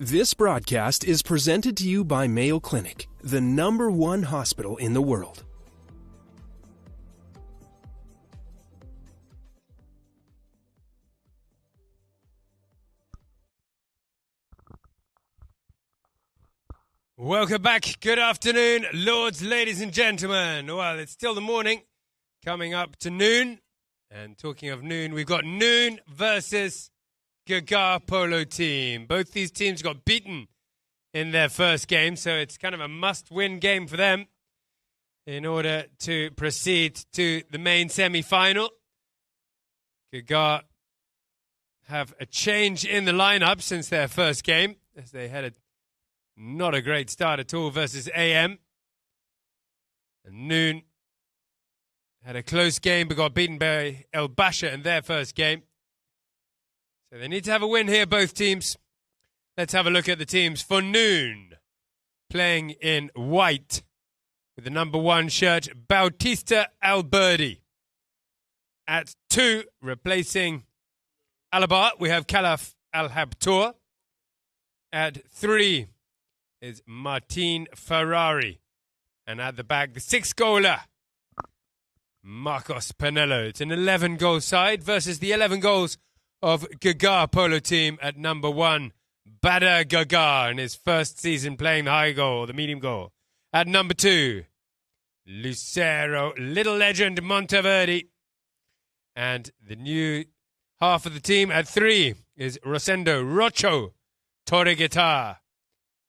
This broadcast is presented to you by Mayo Clinic, the #1 hospital in the world. Welcome back. Good afternoon, lords, ladies and gentlemen. Well, it's still the morning, coming up to noon. And talking of noon, we've got Noon versus EMAAR Polo team. Both these teams got beaten in their first game, so it's kind of a must-win game for them in order to proceed to the main semi-final. EMAAR have a change in the lineup since their first game, as they had not a great start at all versus AM. And Noon had a close game but got beaten by El Basha in their first game. So they need to have a win here, both teams. Let's have a look at the teams for Noon. Playing in white with the #1 shirt, Bautista Alberdi. At 2, replacing Alabar, we have Khalaf Al-Habtour. At 3 is Martin Ferrari. And at the back, the 6-goaler, Marcos Pinello. It's an 11-goal side versus the 11 goals of EMAAR Polo team at #1, Badr Gagar, in his first season playing the high goal, the medium goal. At #2, Lucero, little legend Monteverde. And the new half of the team at 3 is Rosendo Rocho Torreguitar.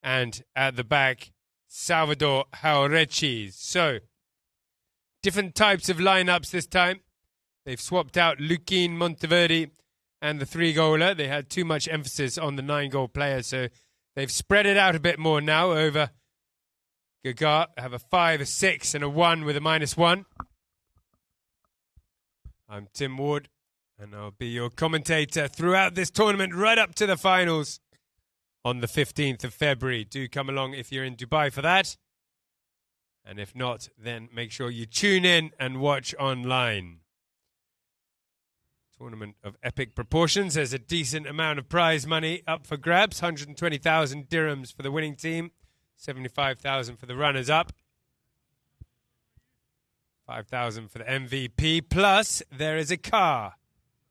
And at the back, Salvador Jaurechi. So, different types of lineups this time. They've swapped out Luquín Monteverde and the 3-goaler. They had too much emphasis on the 9-goal player, so they've spread it out a bit more now over EMAAR. Have a 5, a 6, and a 1 with a -1. I'm Tim Ward, and I'll be your commentator throughout this tournament right up to the finals on the 15th of February. Do come along if you're in Dubai for that. And if not, then make sure you tune in and watch online. Tournament of epic proportions. There's a decent amount of prize money up for grabs. 120,000 dirhams for the winning team. 75,000 for the runners-up. 5,000 for the MVP. Plus, there is a car.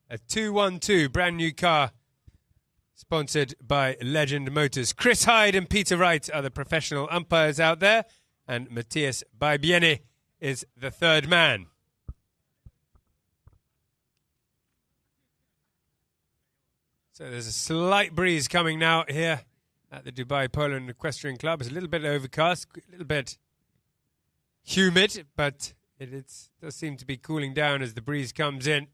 A 212 brand new car. Sponsored by Legend Motors. Chris Hyde and Peter Wright are the professional umpires out there. And Matthias Baibiene is the third man. So there's a slight breeze coming now here at the Dubai Polo and Equestrian Club. It's a little bit overcast, a little bit humid, but it does seem to be cooling down as the breeze comes in.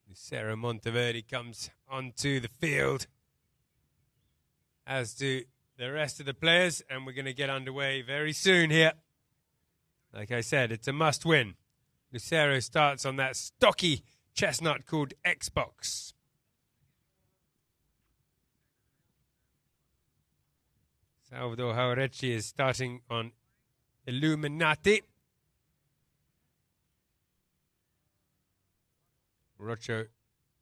Lucero Monteverde comes onto the field, as do the rest of the players, and we're going to get underway very soon here. Like I said, it's a must-win. Lucero starts on that stocky chestnut called Xbox. Salvador Jaurechi is starting on Illuminati. Rocho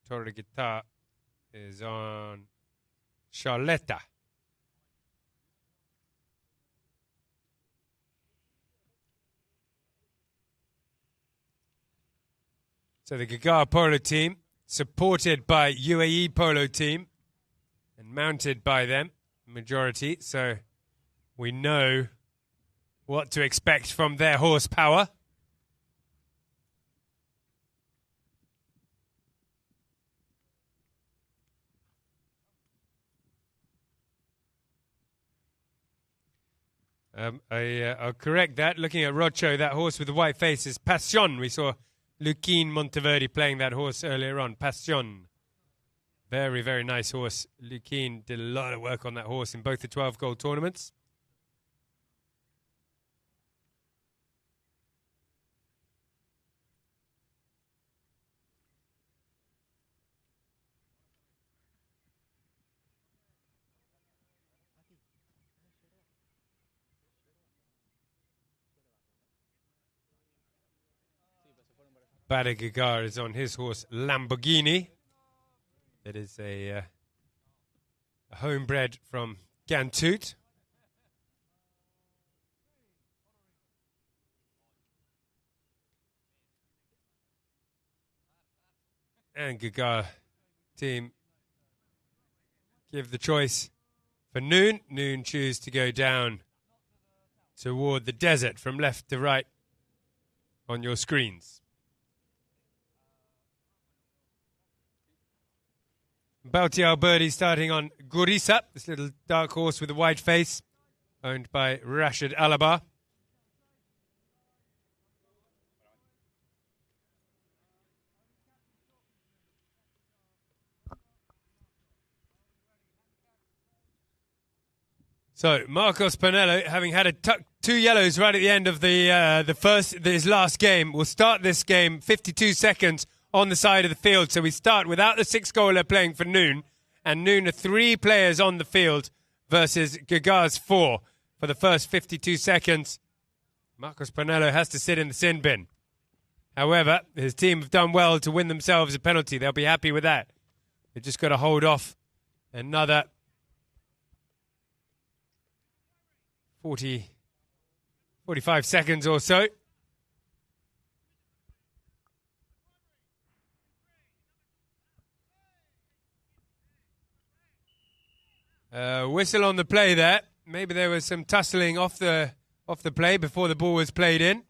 Torreguitar is on Charletta. So the EMAAR Polo team, supported by UAE Polo team, and mounted by them, majority. So we know what to expect from their horsepower. I'll correct that. Looking at Rocho, that horse with the white face is Passion. We saw Luquín Monteverde playing that horse earlier on. Passion. Very, very nice horse. Luquín did a lot of work on that horse in both the 12-goal tournaments. Badr Gagar is on his horse Lamborghini. It is a homebred from Gantut. And Gaga team give the choice for Noon. Noon choose to go down toward the desert from left to right on your screens. Bautial Birdie starting on Gurisa, this little dark horse with a white face, owned by Rashid Alabar. So Marcos Pinello, having had two yellows right at the end of his last game, will start this game 52 seconds on the side of the field. So we start without the 6-goaler playing for Noon, and Noon are 3 players on the field versus Gaga's 4 for the first 52 seconds. Marcos Pinello has to sit in the sin bin. However, his team have done well to win themselves a penalty. They'll be happy with that. They've just got to hold off another 45 seconds or so. Whistle on the play there. Maybe there was some tussling off the play before the ball was played in.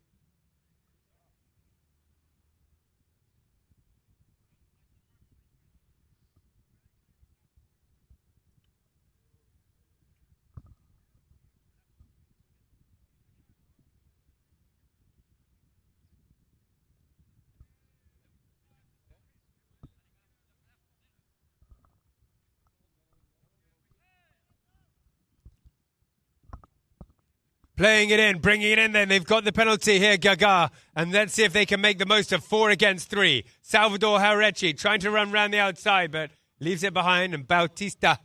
Playing it in, bringing it in then. They've got the penalty here, Gaga. And let's see if they can make the most of 4 against 3. Salvador Jauregui trying to run around the outside, but leaves it behind. And Bautista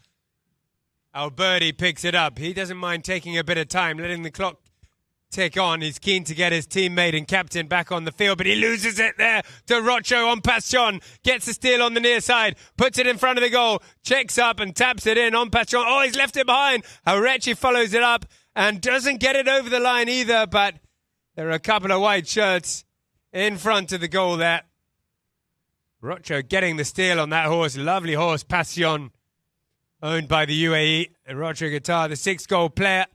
Alberti picks it up. He doesn't mind taking a bit of time, letting the clock tick on. He's keen to get his teammate and captain back on the field, but he loses it there to Rocho on Passion. Gets the steal on the near side, puts it in front of the goal, checks up and taps it in on Passion. Oh, he's left it behind. Jauregui follows it up and doesn't get it over the line either, but there are a couple of white shirts in front of the goal there. Rocho getting the steal on that horse. Lovely horse, Passion, owned by the UAE. And Rocho Guitar, the 6-goal player,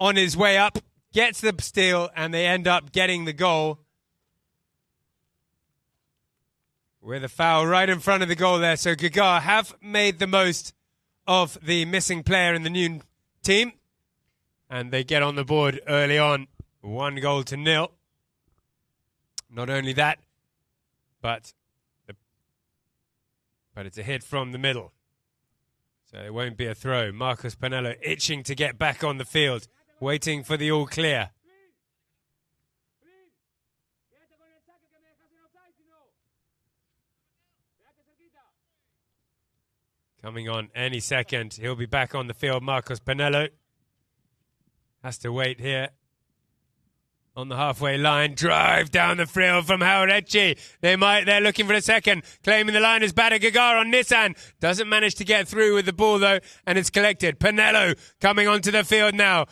on his way up, gets the steal, and they end up getting the goal with a foul right in front of the goal there. So Gaga have made the most of the missing player in the Noon team. And they get on the board early on, 1-0. Not only that, but it's a hit from the middle. So it won't be a throw. Marcos Pinello itching to get back on the field, waiting for the all clear. Coming on any second. He'll be back on the field, Marcos Pinello. Has to wait here on the halfway line. Drive down the field from Jauregui. They're looking for a second. Claiming the line is Bada Gaga on Nissan. Doesn't manage to get through with the ball though, and it's collected. Pinello coming onto the field now.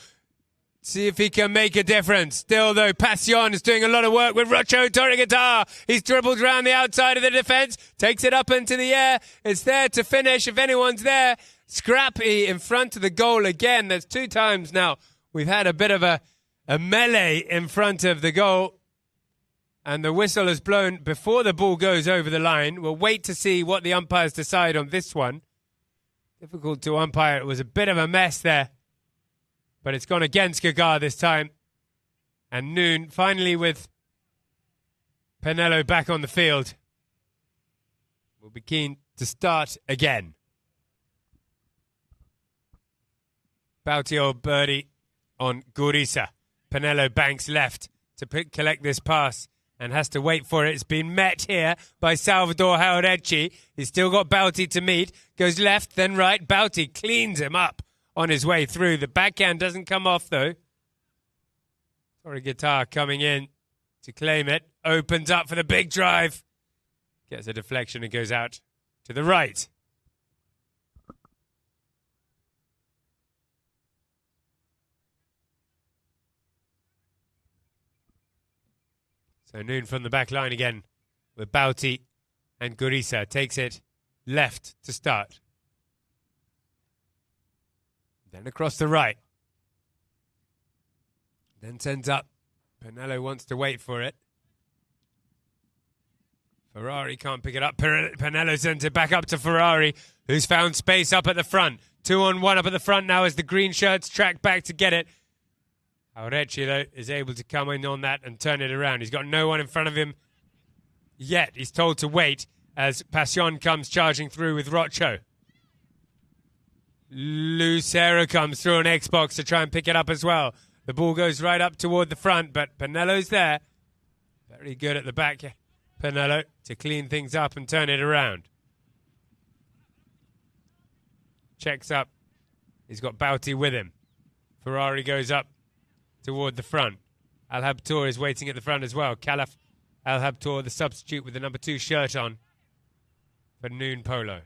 See if he can make a difference. Still though, Passion is doing a lot of work with Rocho Torreguitar. He's dribbled around the outside of the defence. Takes it up into the air. It's there to finish if anyone's there. Scrappy in front of the goal again. That's 2 times now. We've had a bit of a melee in front of the goal. And the whistle is blown before the ball goes over the line. We'll wait to see what the umpires decide on this one. Difficult to umpire. It was a bit of a mess there. But it's gone against Gaga this time. And Noon finally with Pinello back on the field. Will be keen to start again. Bautial Birdie on Gurisa. Pinello banks left to collect this pass and has to wait for it. It's been met here by Salvador Jauregui. He's still got Bauti to meet. Goes left, then right. Bauti cleans him up on his way through. The backhand doesn't come off, though. Torreguitar coming in to claim it. Opens up for the big drive. Gets a deflection and goes out to the right. So Noon from the back line again with Bauti and Gurisa. Takes it left to start. Then across the right. Then sends up. Pinello wants to wait for it. Ferrari can't pick it up. Pinello sends it back up to Ferrari, who's found space up at the front. 2-on-1 up at the front now as the green shirts track back to get it. Aurecci, though, is able to come in on that and turn it around. He's got no one in front of him yet. He's told to wait as Passion comes charging through with Rocho. Lucero comes through an Xbox to try and pick it up as well. The ball goes right up toward the front, but Pinello's there. Very good at the back, Pinello, to clean things up and turn it around. Checks up. He's got Bauti with him. Ferrari goes up toward the front. Al-Habtour is waiting at the front as well. Khalaf Al-Habtour, the substitute with the number 2 shirt on for Noon Polo.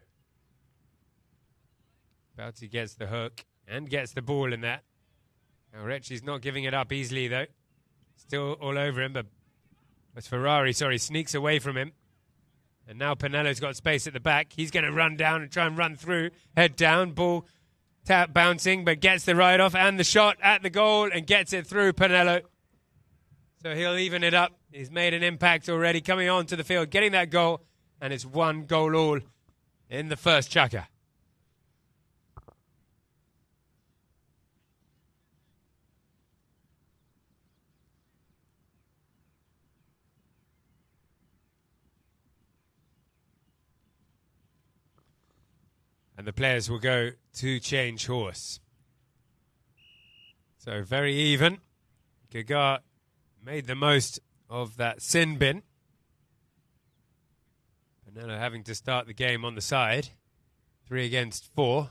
Bauti gets the hook and gets the ball in that. Aurecci's not giving it up easily, though. Still all over him, but as Ferrari, sneaks away from him. And now Pinello's got space at the back. He's going to run down and try and run through. Head down, ball tap bouncing, but gets the ride off and the shot at the goal and gets it through Pinello. So he'll even it up. He's made an impact already coming onto the field, getting that goal, and it's 1 goal all in the first chukka. And the players will go to change horse. So very even. Gaga made the most of that sin bin. Pinello having to start the game on the side. 3 against 4.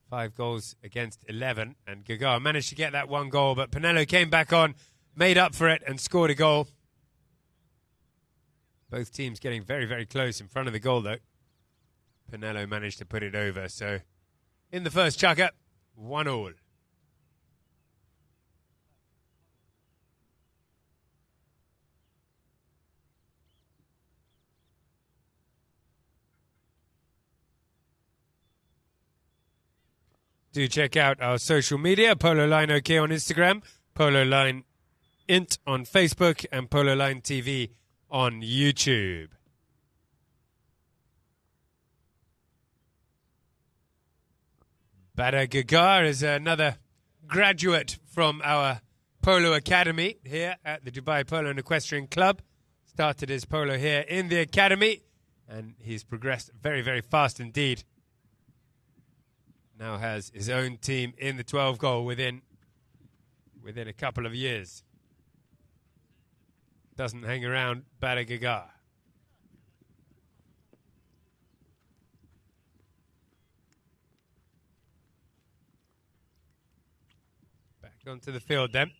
5 goals against 11. And Gaga managed to get that 1 goal, but Pinello came back on, made up for it, and scored a goal. Both teams getting very, very close in front of the goal, though. Pinello managed to put it over. So in the first chukka, 1-1. Do check out our social media, Polo Line OK on Instagram, Polo Line Int on Facebook, and Polo Line TV on YouTube. Bada Gagar is another graduate from our Polo Academy here at the Dubai Polo and Equestrian Club. Started his polo here in the academy, and he's progressed very, very fast indeed. Now has his own team in the 12 goal within a couple of years. Doesn't hang around, Bada Gagar. Onto the field then.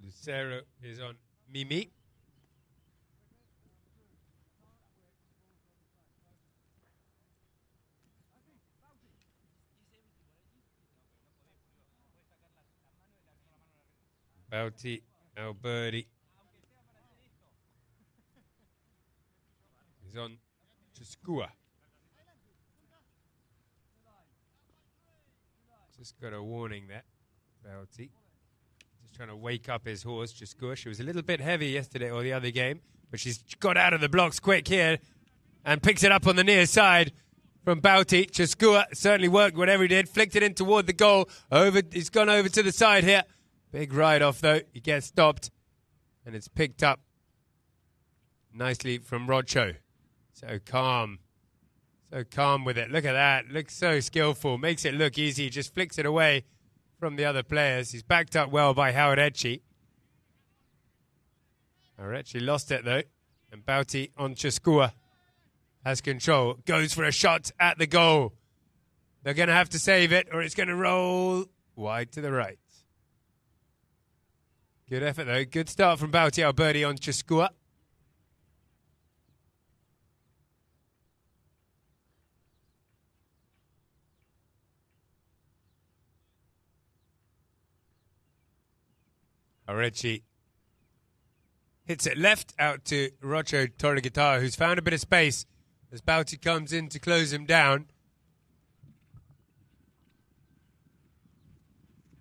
Lucero is on Mimi. Bauti, Alberti. He's on Chiskua. Just got a warning there, Bauti. Just trying to wake up his horse, Chiskua. She was a little bit heavy yesterday or the other game, but she's got out of the blocks quick here and picks it up on the near side from Bauti. Chiskua certainly worked whatever he did, flicked it in toward the goal. He's gone over to the side here. Big ride off though. He gets stopped and it's picked up nicely from Rocho. So calm. So calm with it. Look at that. Looks so skillful. Makes it look easy. Just flicks it away from the other players. He's backed up well by Aurecci. Aurecci lost it though. And Bauti on Chiskua has control. Goes for a shot at the goal. They're going to have to save it or it's going to roll wide to the right. Good effort though. Good start from Bauti Alberti on Chiskua. Arechi hits it left out to Rocho Torreguitar, who's found a bit of space as Bauti comes in to close him down.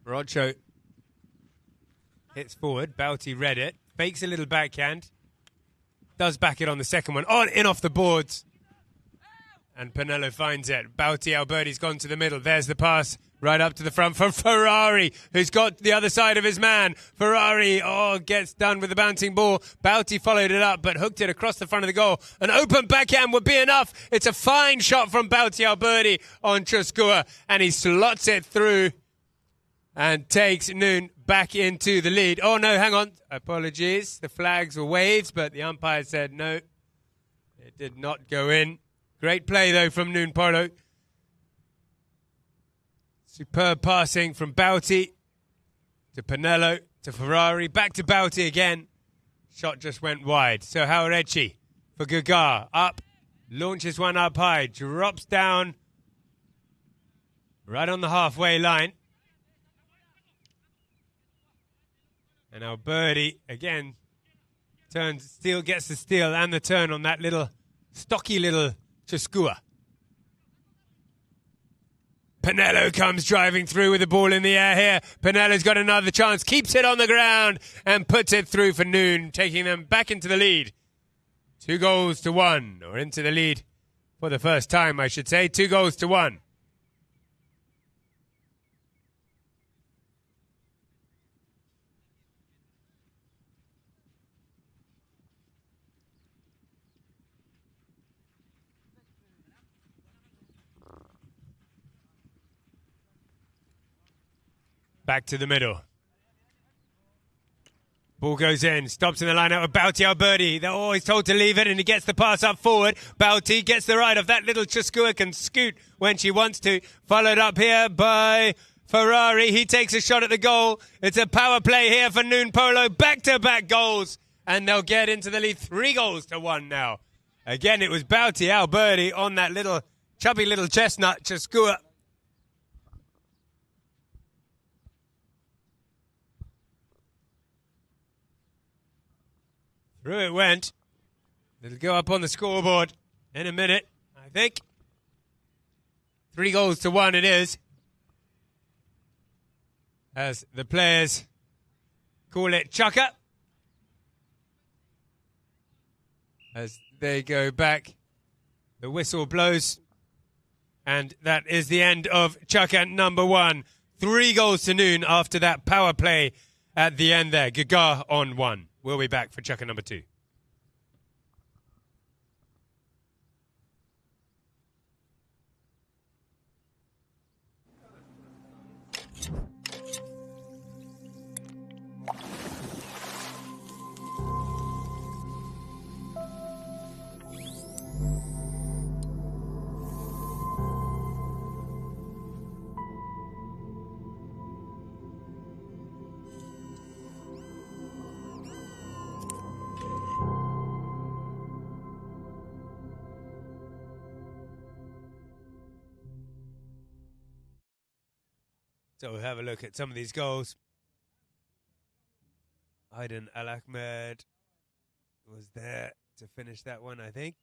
Rocho hits forward. Bauti read it. Fakes a little backhand. Does back it on the second one. On, in off the boards. And Pinello finds it. Bauti Alberti's gone to the middle. There's the pass right up to the front from Ferrari, who's got the other side of his man. Ferrari, gets done with the bouncing ball. Bauti followed it up, but hooked it across the front of the goal. An open backhand would be enough. It's a fine shot from Bauti Alberti on Choskua, and he slots it through and takes Noon back into the lead. Oh, no, hang on. Apologies. The flags were waved, but the umpire said no. It did not go in. Great play, though, from Noon Polo. Superb passing from Bauti to Pinello to Ferrari. Back to Bauti again. Shot just went wide. So Haurechi for Gaga. Up. Launches one up high. Drops down right on the halfway line. And Alberti, again, gets the steal and the turn on that little, stocky little Choskua. Pinello comes driving through with the ball in the air here. Pinello's got another chance, keeps it on the ground and puts it through for Noon, taking them back into the lead. 2-1, or into the lead for the first time, I should say. 2-1. Back to the middle. Ball goes in, stops in the line out with Bauti Alberti. They're always told to leave it, and he gets the pass up forward. Bauti gets the right of that little Choskua, can scoot when she wants to. Followed up here by Ferrari. He takes a shot at the goal. It's a power play here for Noon Polo. Back-to-back goals, and they'll get into the lead. 3-1 now. Again, it was Bauti Alberti on that little chubby little chestnut Choskua. Through it went. It'll go up on the scoreboard in a minute, I think. 3-1 it is. As the players call it chucker. As they go back, the whistle blows. And that is the end of chucker number 1. 3 goals to Noon after that power play at the end there. Gaga on 1. We'll be back for chucker number 2. So we'll have a look at some of these goals. Aiden Al-Ahmed was there to finish that one, I think.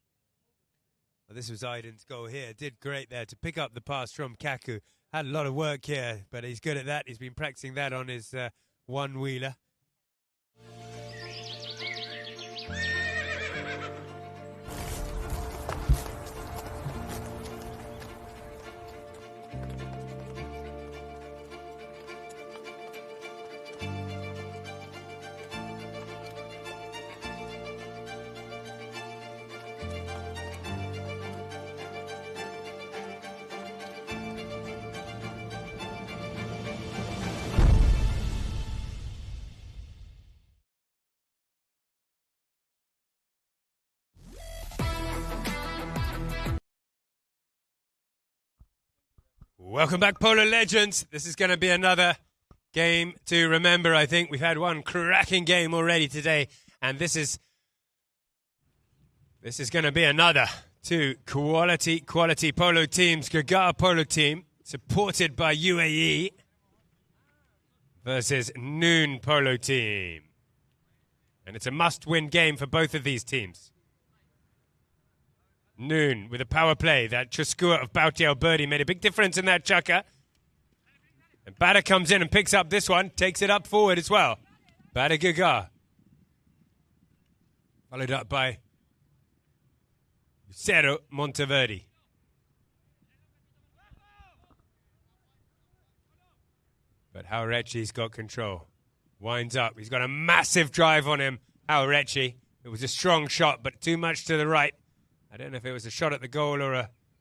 Well, this was Aiden's goal here. Did great there to pick up the pass from Kaku. Had a lot of work here, but he's good at that. He's been practicing that on his one-wheeler. Welcome back, Polo Legends. This is going to be another game to remember, I think. We've had one cracking game already today, and this is going to be another. 2 quality polo teams. Gaga Polo team, supported by UAE. versus Noon Polo team. And it's a must-win game for both of these teams. Noon with a power play. That Chuskua of Bautiel Birdie made a big difference in that chukker. And Bada comes in and picks up this one, takes it up forward as well. Bada Gaga. Followed up by Lucero Monteverde. But Haurechi's got control. Winds up. He's got a massive drive on him, Haurechi. It was a strong shot, but too much to the right. I don't know if it was a shot at the goal or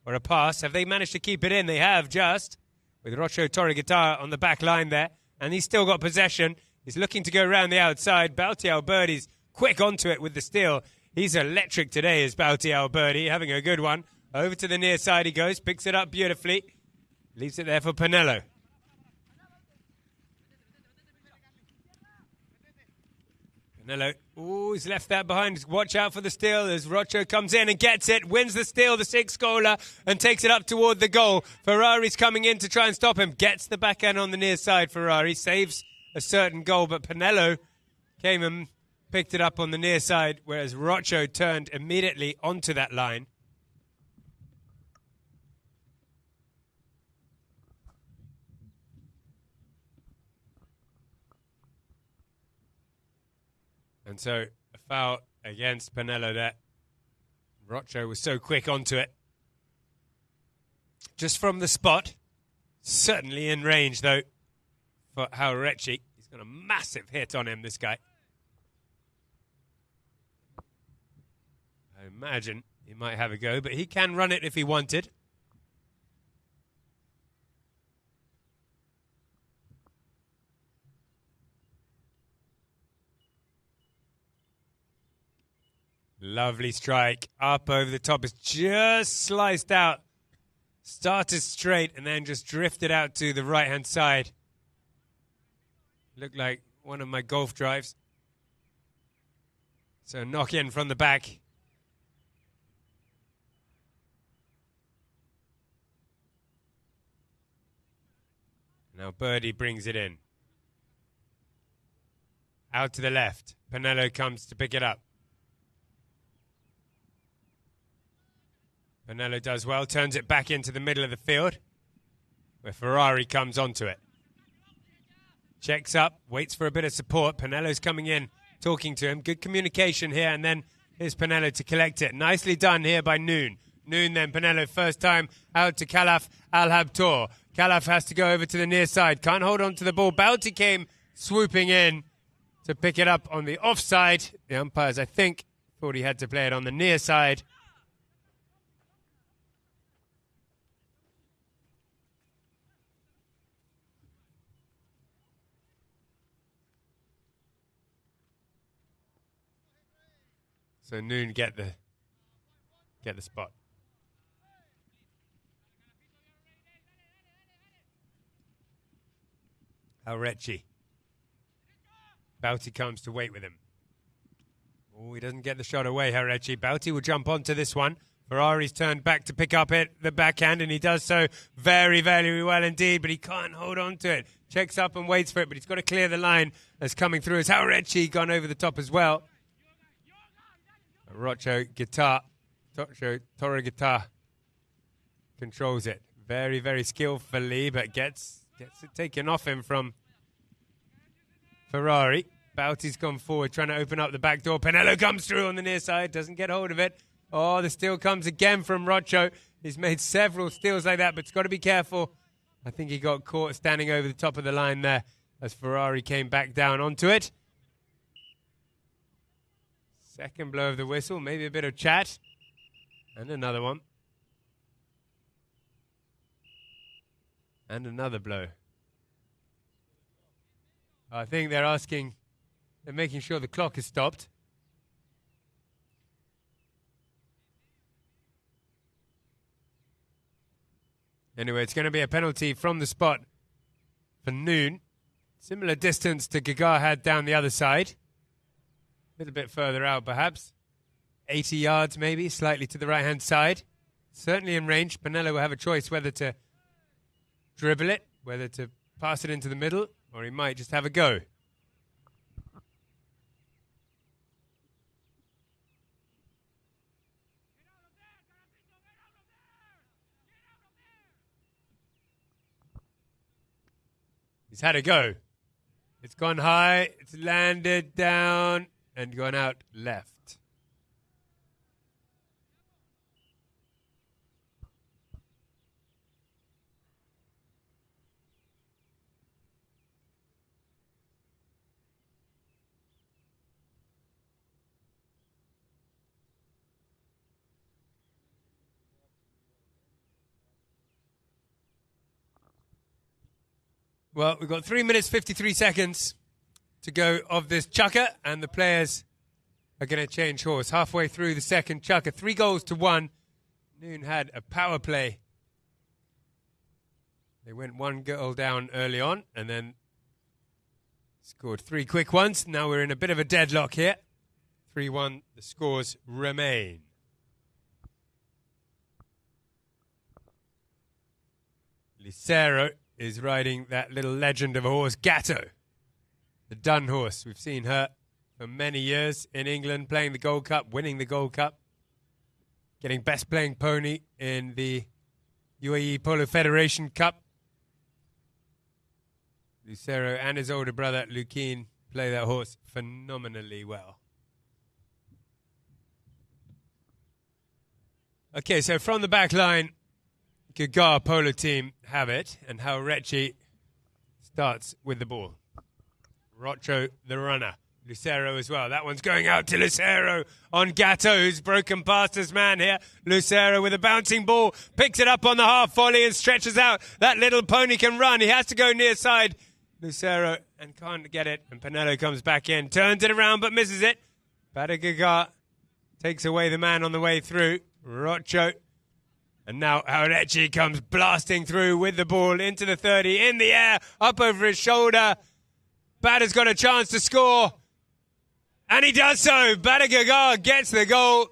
a pass. Have they managed to keep it in? They have just. With Rocho Torreguitar on the back line there. And he's still got possession. He's looking to go around the outside. Bautiel Birdie's quick onto it with the steal. He's electric today, is Bautiel Birdie, having a good one. Over to the near side he goes, picks it up beautifully. Leaves it there for Pinello. Pinello, ooh, he's left that behind. Watch out for the steal as Rocho comes in and gets it, wins the steal, the six-goaler, and takes it up toward the goal. Ferrari's coming in to try and stop him. Gets the backhand on the near side, Ferrari. Saves a certain goal, but Pinello came and picked it up on the near side, whereas Rocho turned immediately onto that line. And so a foul against Pinello there. Rocho was so quick onto it. Just from the spot. Certainly in range, though, for Haurechi. He's got a massive hit on him, this guy. I imagine he might have a go, but he can run it if he wanted. Lovely strike. Up over the top. It's just sliced out. Started straight and then just drifted out to the right-hand side. Looked like one of my golf drives. So knock in from the back. Now Birdie brings it in. Out to the left. Pinello comes to pick it up. Pinello does well, turns it back into the middle of the field, where Ferrari comes onto it. Checks up, waits for a bit of support. Pinello's coming in, talking to him. Good communication here, and then here's Pinello to collect it. Nicely done here by Noon. Noon then Pinello, first time out to Khalaf Al-Habtour. Khalaf has to go over to the near side. Can't hold on to the ball. Bouty came swooping in to pick it up on the offside. The umpires, I think, thought he had to play it on the near side. So Noon get the spot. Haurechi. Bouty comes to wait with him. Oh, he doesn't get the shot away, Haurechi. Bouty will jump onto this one. Ferrari's turned back to pick up the backhand, and he does so very, very well indeed, but he can't hold on to it. Checks up and waits for it, but he's got to clear the line as coming through. As Haurechi gone over the top as well. Rocho Torreguitar controls it very, very skillfully, but gets it taken off him from Ferrari. Bouty's gone forward, trying to open up the back door. Pinello comes through on the near side, doesn't get hold of it. Oh, the steal comes again from Rocho. He's made several steals like that, but it's got to be careful. I think he got caught standing over the top of the line there as Ferrari came back down onto it. Second blow of the whistle, maybe a bit of chat. And another one. And another blow. I think they're making sure the clock is stopped. Anyway, it's going to be a penalty from the spot for Noon. Similar distance to Gaga had down the other side. A little bit further out, perhaps. 80 yards, maybe, slightly to the right-hand side. Certainly in range. Pinello will have a choice whether to dribble it, whether to pass it into the middle, or he might just have a go. He's had a go. It's gone high, it's landed down, and gone out left. Well, we've got 3 minutes, 53 seconds to go of this chukker, and the players are going to change horse. Halfway through the second chukker, 3-1. Noon had a power play. They went 1 goal down early on and then scored 3 quick ones. Now we're in a bit of a deadlock here. 3-1, the scores remain. Lucero is riding that little legend of a horse, Gatto, the dun horse. We've seen her for many years in England, playing the Gold Cup, winning the Gold Cup, getting best playing pony in the UAE Polo Federation Cup. Lucero and his older brother, Lukeen, play that horse phenomenally well. Okay, so from the back line, EMAAR Polo team have it, and Haurechi starts with the ball. Rocho, the runner. Lucero as well. That one's going out to Lucero on Gatto, who's broken past his man here. Lucero with a bouncing ball, picks it up on the half volley and stretches out. That little pony can run. He has to go near side. Lucero and can't get it, and Pinello comes back in, turns it around but misses it. Badagagar takes away the man on the way through. Rocho. And now Haurechi comes blasting through with the ball into the 30, in the air, up over his shoulder. Bada's got a chance to score. And he does so. Badagagar gets the goal.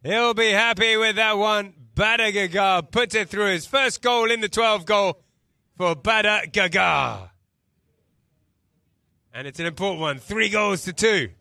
He'll be happy with that one. Badagagar puts it through, his first goal in the 12 goal for Badagagar. And it's an important one. 3-2.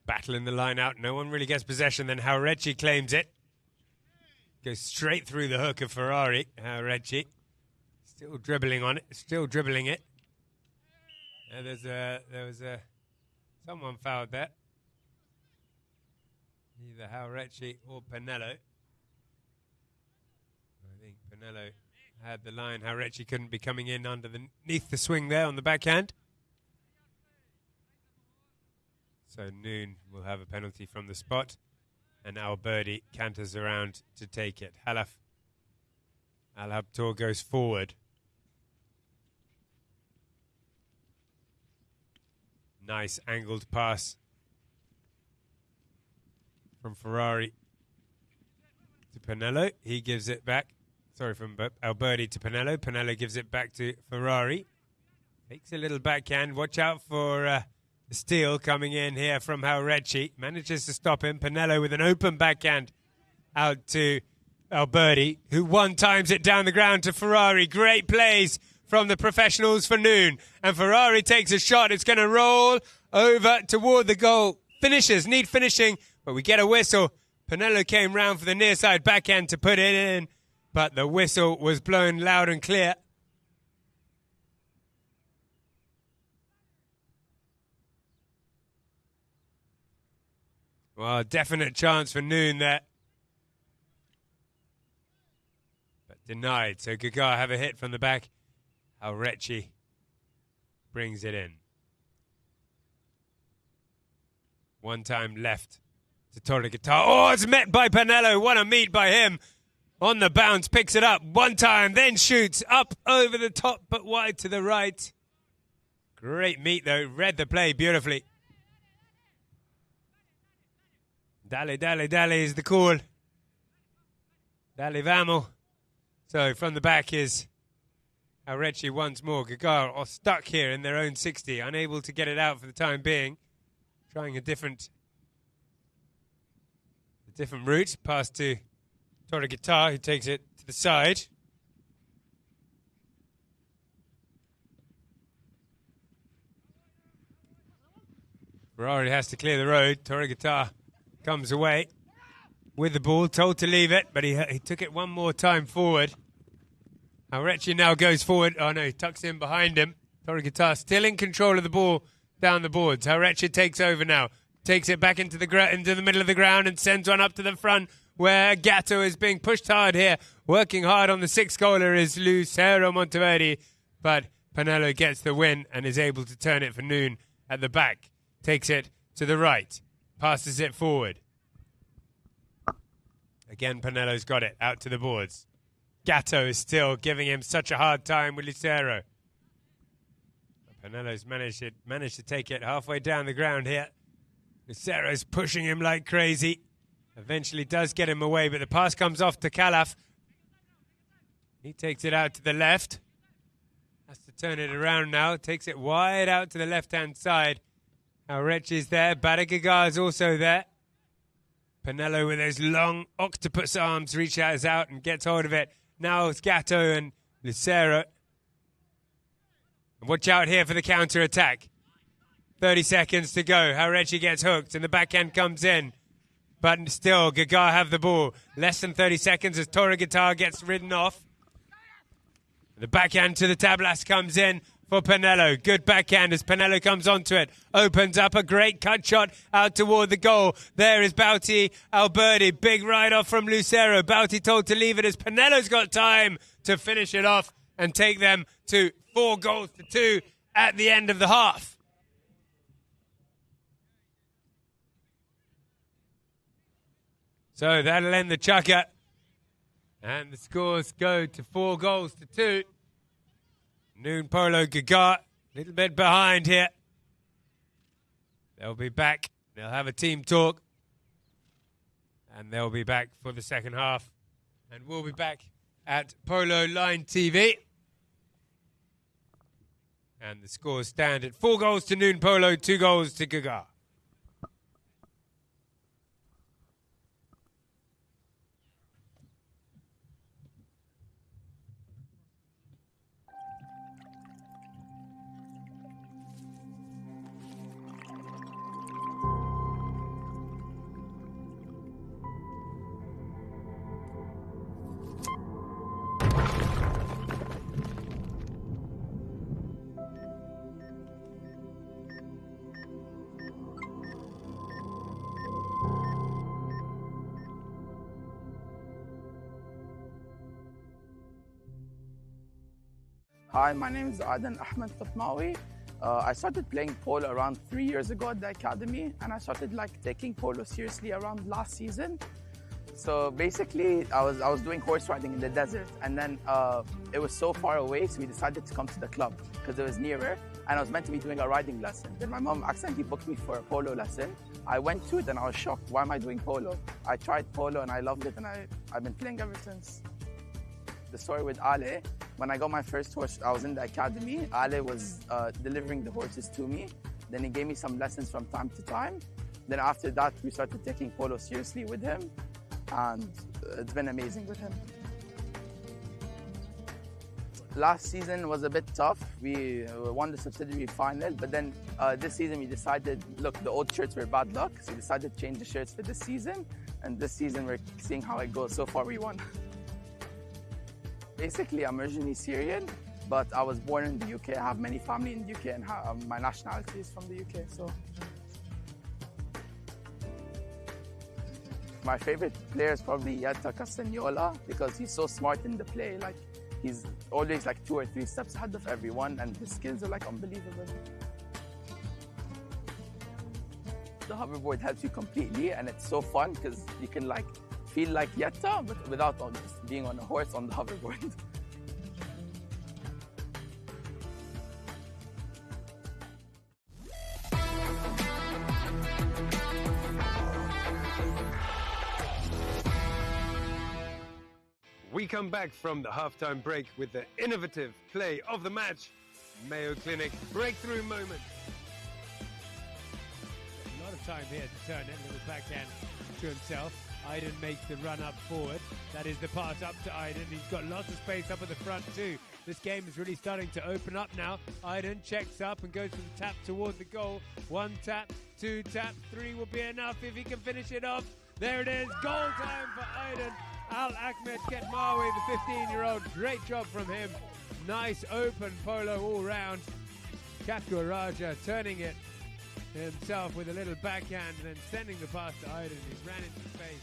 Battling the line out. No one really gets possession. Then Haurechi claims it. Goes straight through the hook of Ferrari. Haurechi. Still dribbling on it. Still dribbling it. There was someone fouled there. Either Haurechi or Pinello. I think Pinello had the line. Haurechi couldn't be coming in underneath the swing there on the backhand. So Noon will have a penalty from the spot, and Alberti canters around to take it. Al-Habtoor goes forward. Nice angled pass from Ferrari to Pinello. He gives it back. Sorry, from Alberti to Pinello. Pinello gives it back to Ferrari. Takes a little backhand. Watch out for steal coming in here from Haurechi. Manages to stop him. Pinello with an open backhand out to Alberti, who one-times it down the ground to Ferrari. Great plays from the professionals for Noon. And Ferrari takes a shot. It's going to roll over toward the goal. Finishes, need finishing, but we get a whistle. Pinello came round for the near side backhand to put it in, but the whistle was blown loud and clear. Well, definite chance for Noon there. But denied. So Gagar have a hit from the back. Haurechi brings it in. One time left to Torre Guitar. Oh, it's met by Pinello. What a meet by him. On the bounce, picks it up. One time, then shoots up over the top, but wide to the right. Great meet, though. Read the play beautifully. Dale, dale, dale is the call. Dale, vamos. So from the back is Aurecci once more. Gaga are stuck here in their own 60, unable to get it out for the time being. Trying a different route. Pass to Tora Guitar, who takes it to the side. Ferrari has to clear the road. Tora Guitar comes away with the ball, told to leave it, but he took it one more time forward. Aurecci now goes forward. Oh no, he tucks in behind him. Tora Guitar still in control of the ball down the boards. Aurecci takes over now. Takes it back into the middle of the ground and sends one up to the front where Gatto is being pushed hard here. Working hard on the 6-goaler is Lucero Monteverdi, but Pinello gets the win and is able to turn it for Noon at the back. Takes it to the right. Passes it forward. Again, Pinello's got it out to the boards. Gatto is still giving him such a hard time with Lucero. Pinello's managed to take it halfway down the ground here. Lucero's pushing him like crazy. Eventually does get him away, but the pass comes off to Calaf. He takes it out to the left. Has to turn it around now. Takes it wide out to the left-hand side. Aurecci's there. Badagaga is also there. Pinello with those long octopus arms reaches out and gets hold of it. Now it's Gatto and Lucero. And watch out here for the counter-attack. 30 seconds to go. Aurecci gets hooked and the backhand comes in. But still, Gaga have the ball. Less than 30 seconds as Tora Guitar gets ridden off. The backhand to the tablas comes in for Pinello. Good backhand as Pinello comes onto it. Opens up a great cut shot out toward the goal. There is Bauti Alberti. Big ride-off from Lucero. Bauti told to leave it as Pinello's got time to finish it off and take them to 4-2 at the end of the half. So that'll end the chukker. And the scores go to 4-2. Noon Polo Gaga, a little bit behind here. They'll be back. They'll have a team talk. And they'll be back for the second half. And we'll be back at Polo Line TV. And the scores stand at 4 goals to Noon Polo, 2 goals to Gaga. Hi, my name is Aden Ahmed Fatmawi. I started playing polo around 3 years ago at the academy, and I started taking polo seriously around last season. So basically, I was doing horse riding in the desert, and then it was so far away, so we decided to come to the club because it was nearer, and I was meant to be doing a riding lesson. Then my mom accidentally booked me for a polo lesson. I went to it, and I was shocked. Why am I doing polo? I tried polo, and I loved it, and I've been playing ever since. The story with Ale, when I got my first horse, I was in the academy. Ale was delivering the horses to me. Then he gave me some lessons from time to time. Then after that, we started taking polo seriously with him. And it's been amazing with him. Last season was a bit tough. We won the subsidiary final, but then this season we decided, look, the old shirts were bad luck, so we decided to change the shirts for this season. And this season we're seeing how it goes. So far we won. Basically, I'm originally Syrian, but I was born in the UK. I have many family in the UK, and my nationality is from the UK. So, my favorite player is probably Yatta Castagnola because he's so smart in the play. He's always 2 or 3 steps ahead of everyone, and his skills are unbelievable. The hoverboard helps you completely, and it's so fun because you can feel like Yatta, but without just being on a horse on the hoverboard. We come back from the halftime break with the innovative play of the match, Mayo Clinic breakthrough moment. A lot of time here to turn it, little backhand to himself. Aydin makes the run up forward. That is the pass up to Aydin. He's got lots of space up at the front too. This game is really starting to open up now. Aydin checks up and goes for the tap toward the goal. 1 tap, 2 tap, 3 will be enough if he can finish it off. There it is, goal time for Aydin. Al Ahmed Ketmawi, the 15-year-old. Great job from him. Nice open polo all round. Katkor Raja turning it himself with a little backhand and then sending the pass to Aydin. He ran into space.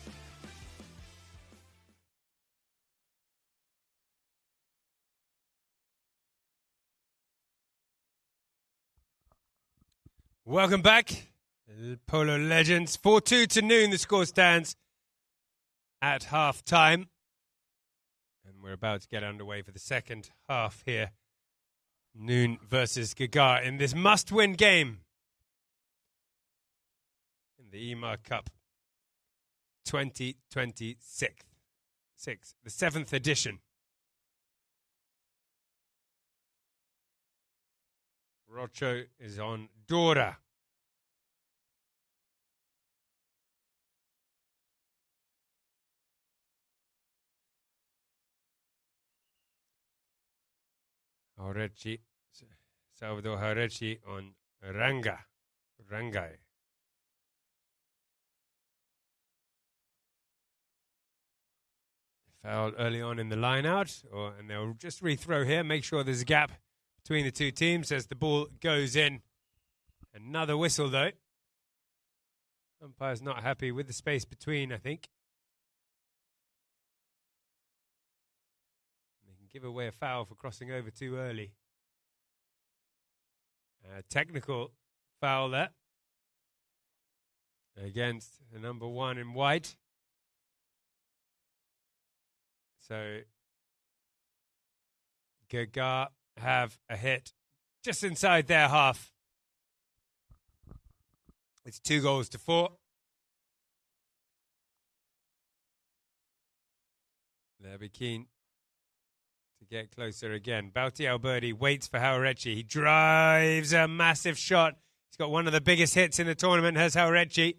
Welcome back, Polo Legends. 4-2 to Noon, the score stands at half-time. And we're about to get underway for the second half here. Noon versus Gaga in this must-win game in the EMAAR Cup 2026, the 7th edition. Rocho is on Dora. Haurechi, Salvador Haurechi on Rangai. Fouled early on in the line out, and they'll just rethrow here, make sure there's a gap between the two teams as the ball goes in. Another whistle though. Umpire's not happy with the space between, I think. They can give away a foul for crossing over too early. Technical foul there against the number 1 in white. So Gaga have a hit just inside their half. It's 2-4. They'll be keen to get closer again. Bauti Alberti waits for Haurechi. He drives a massive shot. He's got one of the biggest hits in the tournament, has Haurechi.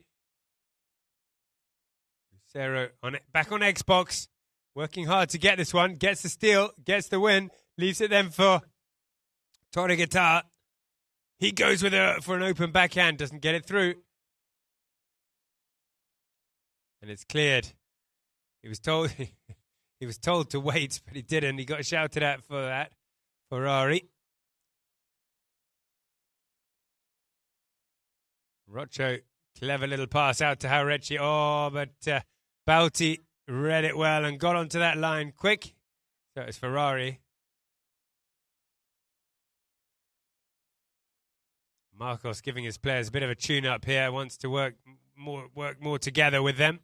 Lucero back on Xbox, working hard to get this one. Gets the steal, gets the win, leaves it then for Torregata. He goes with for an open backhand, doesn't get it through. And it's cleared. He was told he was told to wait, but he didn't. He got shouted at for that. Ferrari. Rocho, clever little pass out to Haurechi. Oh, but Bauti read it well and got onto that line quick. So it's Ferrari. Marcos giving his players a bit of a tune-up here. Wants to work more together with them.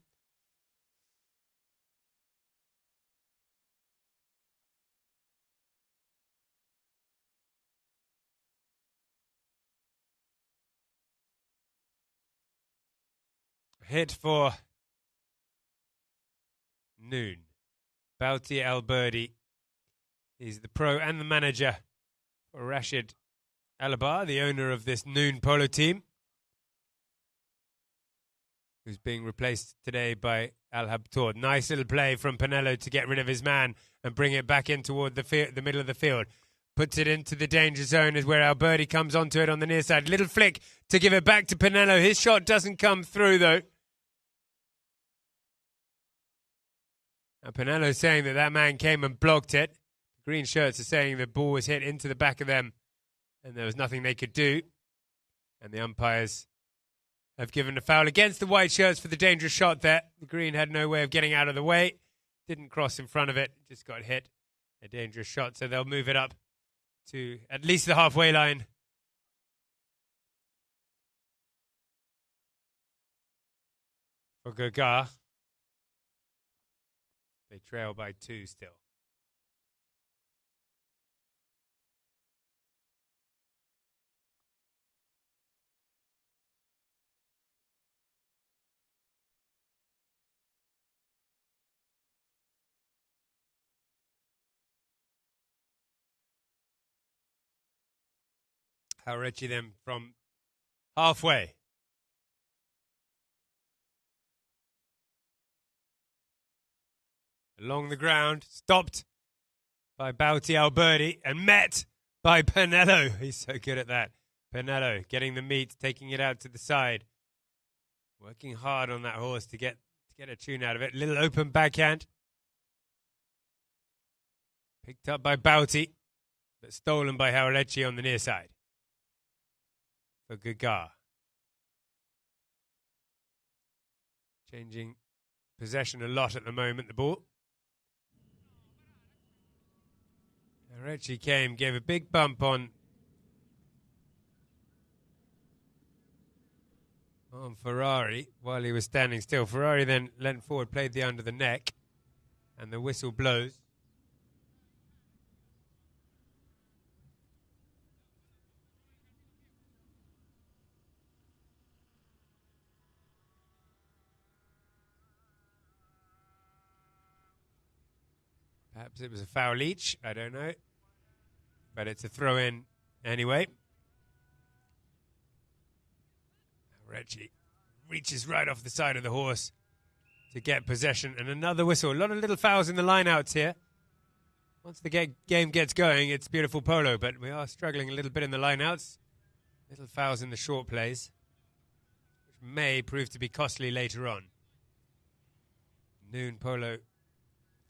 Hit for Noon. Bauti Alberdi. He's the pro and the manager for Rashid Alabar, the owner of this Noon polo team, who's being replaced today by Al Habtour. Nice little play from Pinello to get rid of his man and bring it back in toward the middle of the field. Puts it into the danger zone is where Alberti comes onto it on the near side. Little flick to give it back to Pinello. His shot doesn't come through though. Now Pinello saying that man came and blocked it. The green shirts are saying the ball was hit into the back of them and there was nothing they could do. And the umpires have given a foul against the white shirts for the dangerous shot there. The green had no way of getting out of the way. Didn't cross in front of it. Just got hit. A dangerous shot. So they'll move it up to at least the halfway line. For Gaga. They trail by 2 still. Haurechi then from halfway. Along the ground, stopped by Bauti Alberti and met by Pinello. He's so good at that. Pinello getting the meat, taking it out to the side. Working hard on that horse to get a tune out of it. Little open backhand. Picked up by Bauti, but stolen by Haurechi on the near side. For Gaga. Changing possession a lot at the moment, the ball. Haurechi came, gave a big bump on Ferrari while he was standing still. Ferrari then leant forward, played the under the neck, and the whistle blows. Perhaps it was a foul each, I don't know. But it's a throw-in anyway. Haurechi reaches right off the side of the horse to get possession. And another whistle. A lot of little fouls in the line-outs here. Once the game gets going, it's beautiful polo. But we are struggling a little bit in the line-outs. Little fouls in the short plays, which may prove to be costly later on. Noon polo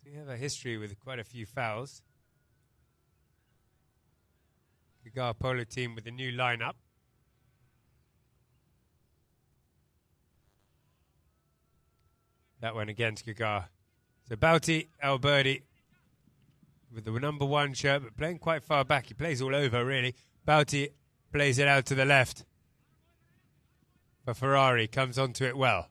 do have a history with quite a few fouls. Gaga polo team with a new lineup. That one against Gaga. So Bauti Alberti with the number 1 shirt, but playing quite far back. He plays all over, really. Bauti plays it out to the left. For Ferrari, comes onto it well.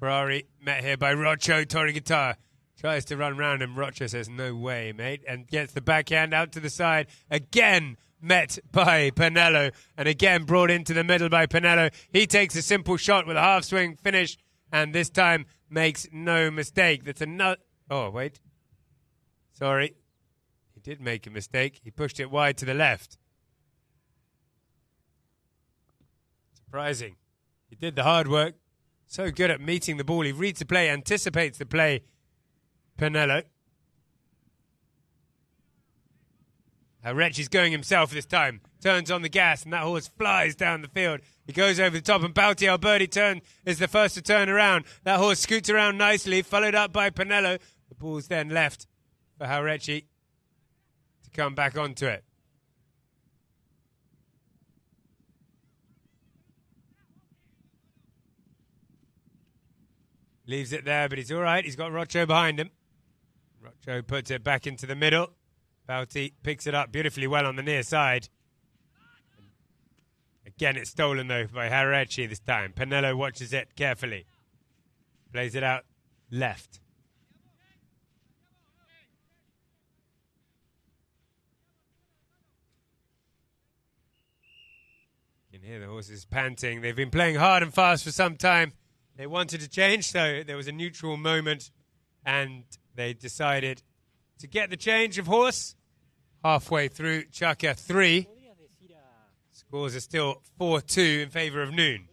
Ferrari met here by Rocho Torrigatara. Tries to run round him. Rocho says, no way, mate. And gets the backhand out to the side. Again met by Pinello. And again brought into the middle by Pinello. He takes a simple shot with a half swing finish. And this time makes no mistake. That's another... Oh, wait. Sorry. He did make a mistake. He pushed it wide to the left. Surprising. He did the hard work. So good at meeting the ball. He reads the play, anticipates the play. Pinello. Haurechi's going himself this time. Turns on the gas, and that horse flies down the field. He goes over the top, and Bauti Alberti is the first to turn around. That horse scoots around nicely, followed up by Pinello. The ball's then left for Haurechi to come back onto it. Leaves it there, but he's all right. He's got Rocho behind him. Rocho puts it back into the middle. Bauti picks it up beautifully well on the near side. Again, it's stolen, though, by Haurechi this time. Pinello watches it carefully. Plays it out left. You can hear the horses panting. They've been playing hard and fast for some time. They wanted to change, so there was a neutral moment, and they decided to get the change of horse. Halfway through Chaka 3. Scores are still 4-2 in favor of Noon.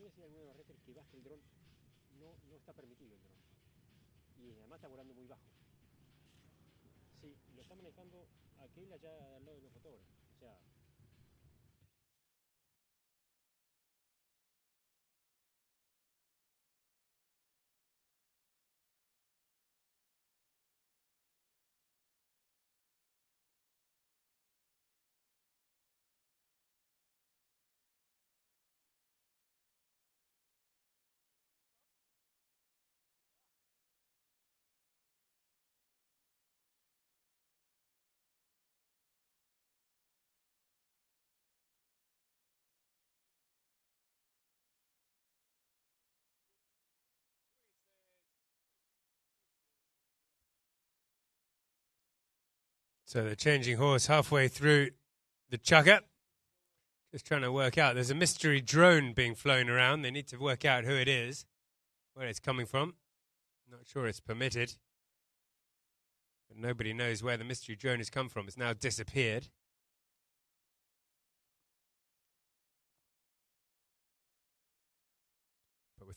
So they're changing horse halfway through the chugger. Just trying to work out. There's a mystery drone being flown around. They need to work out who it is, where it's coming from. Not sure it's permitted. But nobody knows where the mystery drone has come from. It's now disappeared.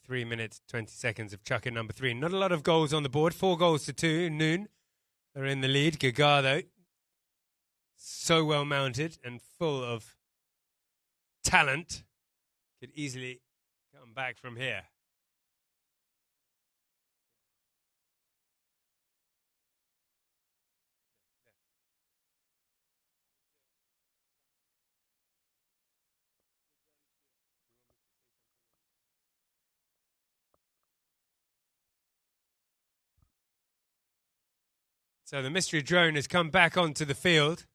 3 minutes, 20 seconds of chucker number 3. Not a lot of goals on the board. 4 goals to 2. Noon are in the lead. Gaga, though, so well mounted and full of talent, could easily come back from here. So the mystery drone has come back onto the field.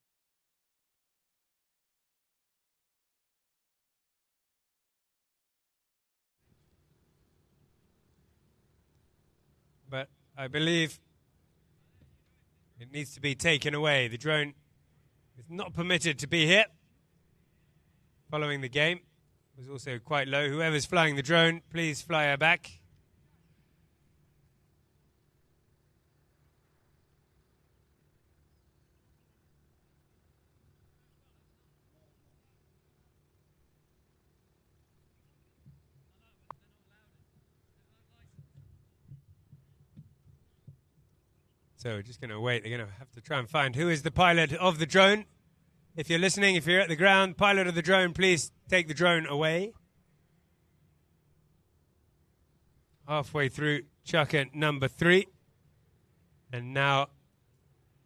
But I believe it needs to be taken away. The drone is not permitted to be here. Following the game was also quite low. Whoever's flying the drone, please fly her back. So we're just going to wait. They're going to have to try and find who is the pilot of the drone. If you're listening, if you're at the ground, pilot of the drone, please take the drone away. Halfway through chucker number 3. And now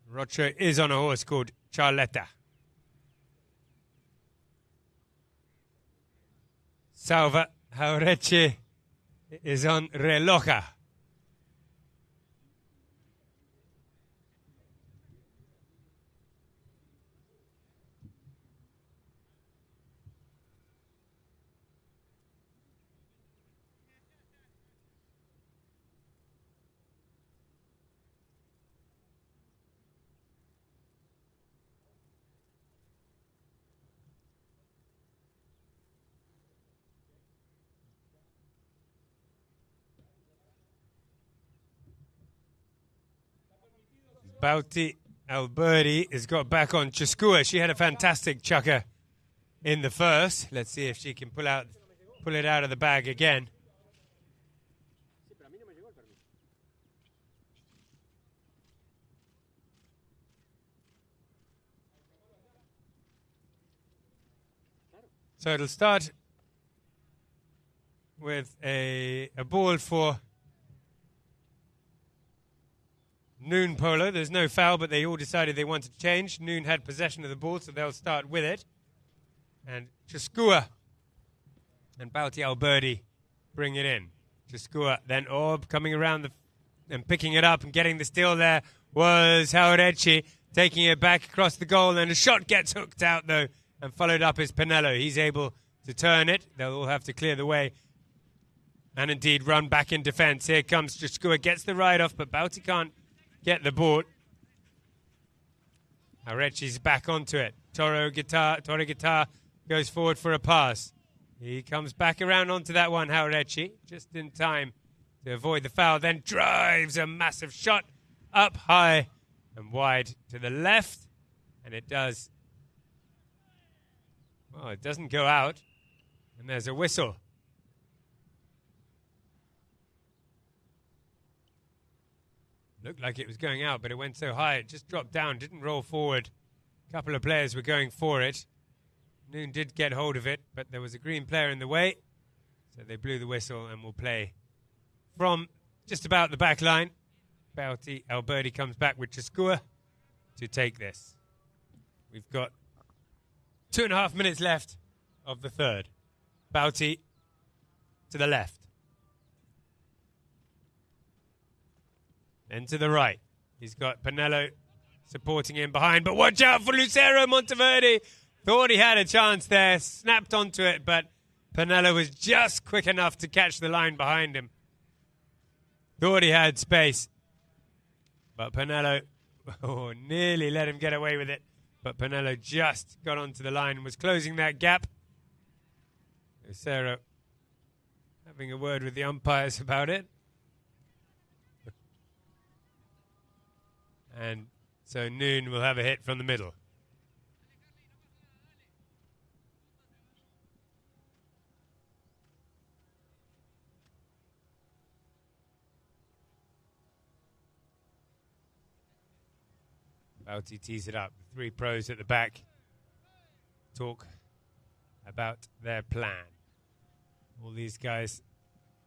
Rocha is on a horse called Charletta. Salva Jauretche is on Reloja. Bauti Alberti has got back on Cheskua. She had a fantastic chucker in the first. Let's see if she can pull it out of the bag again. So it'll start with a ball for Noon Polo. There's no foul, but they all decided they wanted to change. Noon had possession of the ball, so they'll start with it. And Cheskua and Bauti Alberti bring it in. Cheskua, then Orb coming around and picking it up and getting the steal there was Jauretche, taking it back across the goal, and a shot gets hooked out, though, and followed up is Pinello. He's able to turn it. They'll all have to clear the way and indeed run back in defence. Here comes Cheskua, gets the ride off, but Bauti can't get the board. Jauretche's back onto it. Torre Guitar goes forward for a pass. He comes back around onto that one, Jauretche, just in time to avoid the foul. Then drives a massive shot up high and wide to the left. And it does. Well, it doesn't go out. And there's a whistle. Looked like it was going out, but it went so high, it just dropped down, didn't roll forward. A couple of players were going for it. Noon did get hold of it, but there was a green player in the way. So they blew the whistle and will play from just about the back line. Bauti Alberti comes back with Cheskua to take this. We've got 2.5 minutes left of the third. Bauti to the left. Then to the right. He's got Pinello supporting him behind. But watch out for Lucero Monteverde. Thought he had a chance there. Snapped onto it, but Pinello was just quick enough to catch the line behind him. Thought he had space. But Pinello nearly let him get away with it. But Pinello just got onto the line and was closing that gap. Lucero having a word with the umpires about it. And so Noon will have a hit from the middle. Bouty tees it up. 3 pros at the back talk about their plan. All these guys,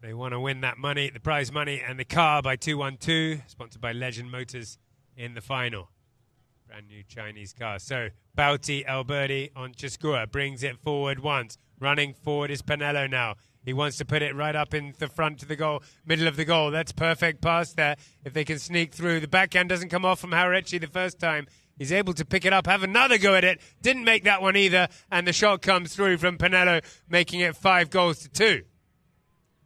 they want to win that money, the prize money, and the car by 212, sponsored by Legend Motors in the final. Brand new Chinese car. So Bouty Alberti on Chiskua brings it forward once. Running forward is Pinello now. He wants to put it right up in the front to the goal, middle of the goal. That's perfect pass there. If they can sneak through. The backhand doesn't come off from Haurecci the first time. He's able to pick it up, have another go at it. Didn't make that one either. And the shot comes through from Pinello, making it 5-2.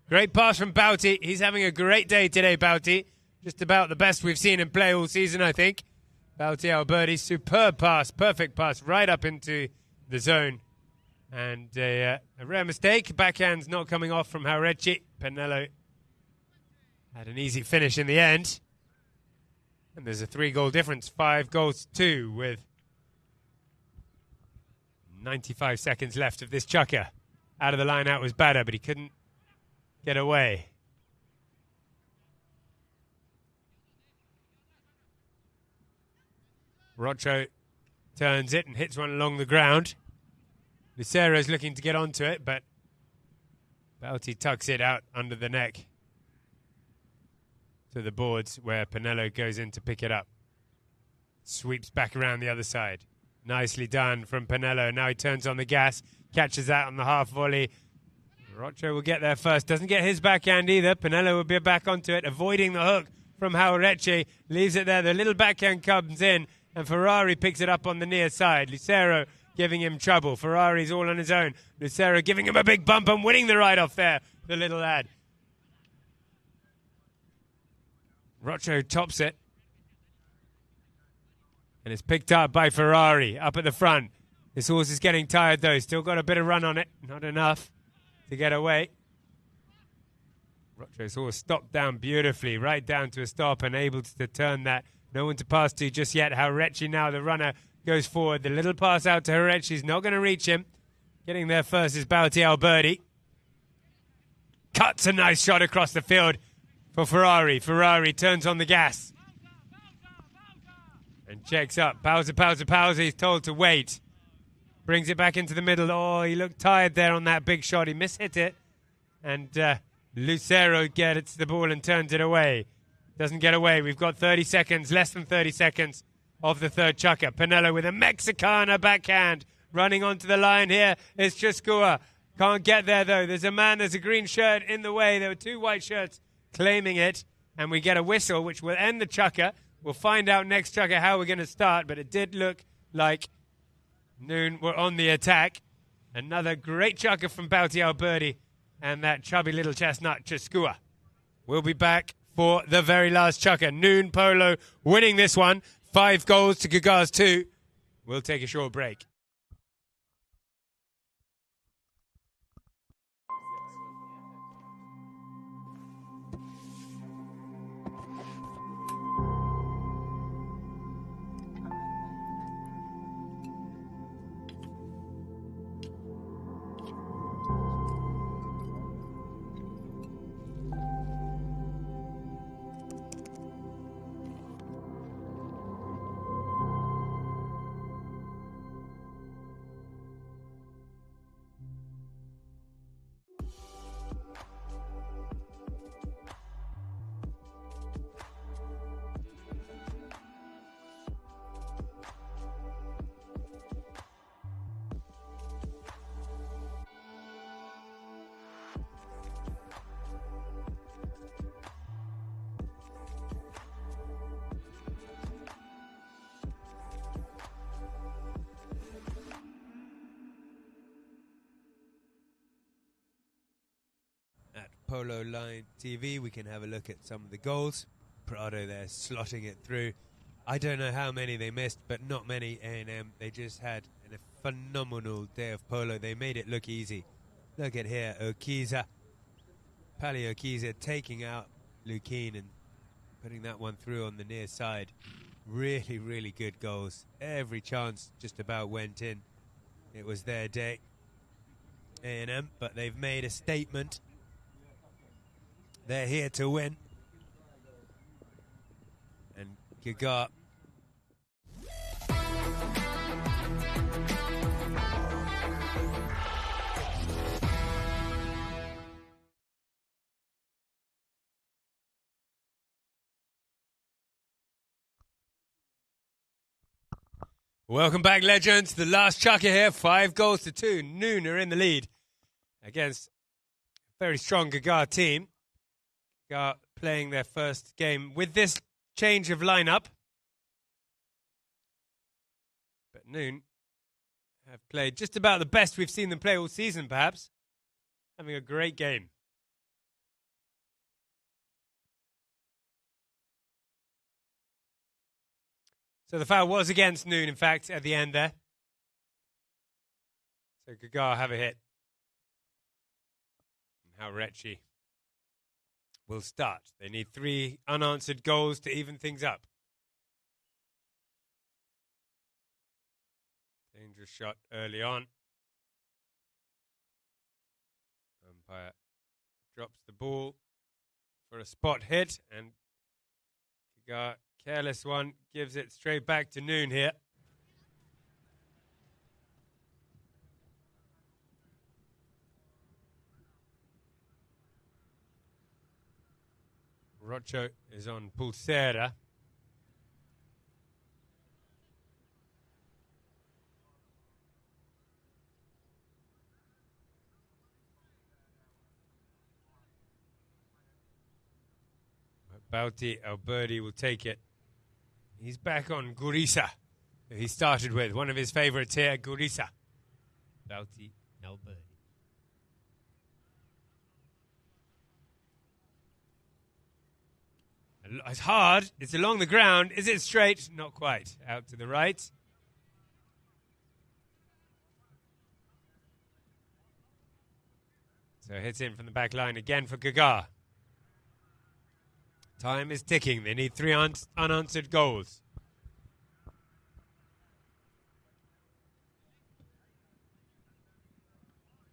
Great pass from Bouty. He's having a great day today, Bouty. Just about the best we've seen him play all season, I think. Bouty Alberti, superb pass, perfect pass, right up into the zone. And a rare mistake. Backhand's not coming off from Haurecci. Pinello had an easy finish in the end. And there's a 3-goal difference, 5-2 with 95 seconds left of this chukker. Out of the line out was Bada, but he couldn't get away. Rocho turns it and hits one along the ground. Lucero's looking to get onto it, but Bouty tucks it out under the neck to the boards where Pinello goes in to pick it up. Sweeps back around the other side. Nicely done from Pinello. Now he turns on the gas, catches that on the half volley. Rocho will get there first. Doesn't get his backhand either. Pinello will be back onto it, avoiding the hook from Haurecci. Leaves it there. The little backhand comes in, and Ferrari picks it up on the near side. Lucero giving him trouble. Ferrari's all on his own. Lucero giving him a big bump and winning the ride off there, the little lad. Rocho tops it. And it's picked up by Ferrari up at the front. This horse is getting tired though. Still got a bit of run on it. Not enough to get away. Rocho's horse stopped down beautifully, right down to a stop and able to turn that. No one to pass to just yet. Haurecci now, the runner, goes forward. The little pass out to Haurecci's not going to reach him. Getting there first is Bouty Alberti. Cuts a nice shot across the field for Ferrari. Ferrari turns on the gas. And checks up. Pausa. He's told to wait. Brings it back into the middle. Oh, he looked tired there on that big shot. He mishit it. And Lucero gets the ball and turns it away. Doesn't get away. We've got 30 seconds, less than 30 seconds of the third chukker. Pinello with a Mexicana backhand. Running onto the line here is Chiskua. Can't get there, though. There's a green shirt in the way. There were 2 white shirts claiming it. And we get a whistle, which will end the chukker. We'll find out next chukker how we're going to start. But it did look like Noon were on the attack. Another great chukker from Bouty Alberti. And that chubby little chestnut, Chiskua. We'll be back for the very last chukker. Noon Polo winning this one. 5 goals to Gaga's 2. We'll take a short break. Polo Line TV, we can have a look at some of the goals. Prado there slotting it through. I don't know how many they missed, but not many. A&M, they just had a phenomenal day of polo. They made it look easy. Look at here, Okiza, Pali Okiza taking out Lukine and putting that one through on the near side. Really, really good goals. Every chance just about went in. It was their day, A&M, but they've made a statement. They're here to win. And Gaga Welcome back, legends. The last chukker here, 5-2. Noon are in the lead against a very strong Gaga team. Gaga playing their first game with this change of lineup. But Noon have played just about the best we've seen them play all season, perhaps. Having a great game. So the foul was against Noon, in fact, at the end there. So Gaga have a hit. And how Recchi will start. They need 3 unanswered goals to even things up. Dangerous shot early on. Umpire drops the ball for a spot hit, and Gaga, careless one, gives it straight back to Noon here. Rocho is on Pulsera. Bauti Alberti will take it. He's back on Gurisa, who he started with. One of his favourites here, Gurisa. Bauti Alberti. It's hard. It's along the ground. Is it straight? Not quite. Out to the right. So hits in from the back line again for Gaga. Time is ticking. They need 3 unanswered goals.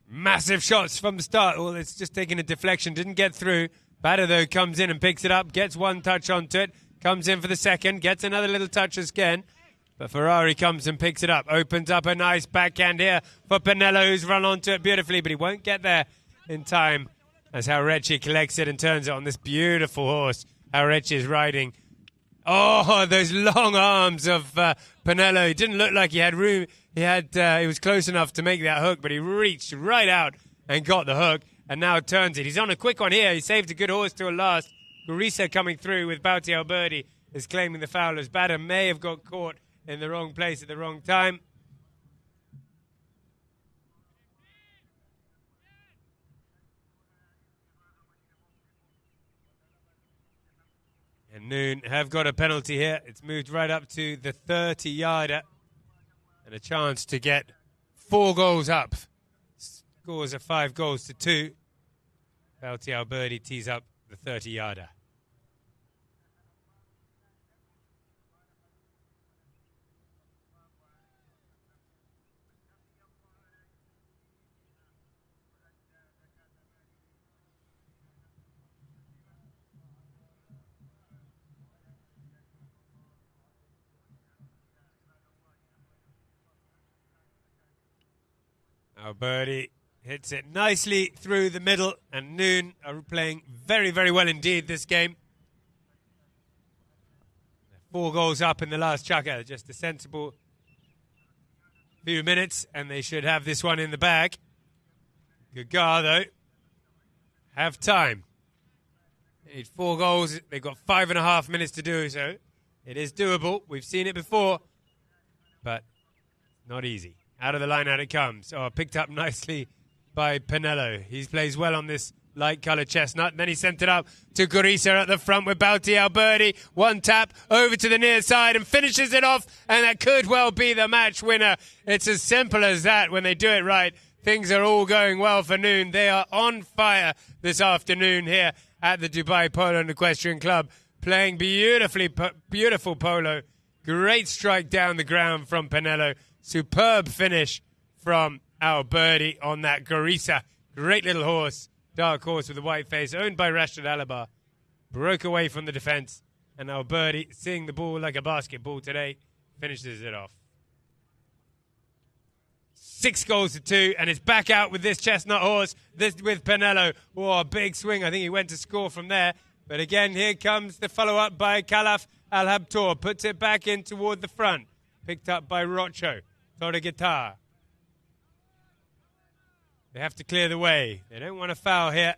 Massive shots from the start. Well, it's just taking a deflection. Didn't get through. Batter, though, comes in and picks it up. Gets 1 touch onto it. Comes in for the second. Gets another little touch again. But Ferrari comes and picks it up. Opens up a nice backhand here for Pinello, who's run onto it beautifully. But he won't get there in time. As how Recchi collects it and turns it on this beautiful horse. How Recchi is riding. Oh, those long arms of Pinello. He didn't look like he had room. He was close enough to make that hook, but he reached right out and got the hook, and now turns it. He's on a quick one here. He saved a good horse to a last. Gurisa coming through with Bauti Alberti is claiming the foul, as Batter may have got caught in the wrong place at the wrong time. And Noon have got a penalty here. It's moved right up to the 30-yarder. And a chance to get 4 goals up. Scores are 5-2. Bauti Alberti tees up the 30-yarder. Alberti hits it nicely through the middle, and Noon are playing very, very well indeed this game. 4 goals up in the last chukker, just a sensible few minutes, and they should have this one in the bag. Gaga, though, have time. They need 4 goals. They've got 5.5 minutes to do so. It is doable. We've seen it before, but not easy. Out of the line, out it comes. Oh, picked up nicely by Pinello. He plays well on this light-coloured chestnut. Then he sent it up to Gurisa at the front with Bauti Alberti. 1 tap over to the near side and finishes it off. And that could well be the match winner. It's as simple as that when they do it right. Things are all going well for Noon. They are on fire this afternoon here at the Dubai Polo and Equestrian Club. Playing beautiful polo. Great strike down the ground from Pinello. Superb finish from Alberti on that Gurisa. Great little horse. Dark horse with a white face, owned by Rashid Alabar. Broke away from the defence. And Alberti, seeing the ball like a basketball today, finishes it off. 6-2, and it's back out with this chestnut horse, this with Pinello. Oh, a big swing. I think he went to score from there. But again, here comes the follow-up by Khalaf Al-Habtour. Puts it back in toward the front. picked up by Rocho. Torre Guitar. They have to clear the way. They don't want to foul here.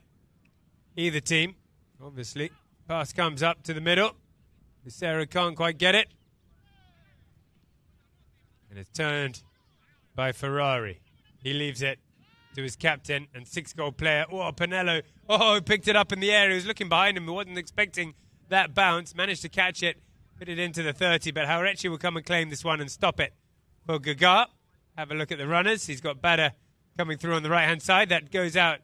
Either team, obviously. Pass comes up to the middle. Lucero can't quite get it. And it's turned by Ferrari. He leaves it to his captain and 6-goal player. Oh, Pinello. Oh, picked it up in the air. He was looking behind him. He wasn't expecting that bounce. Managed to catch it. Put it into the 30. But Jauretche will come and claim this one and stop it for Gaga. Have a look at the runners. He's got Bader coming through on the right-hand side. That goes out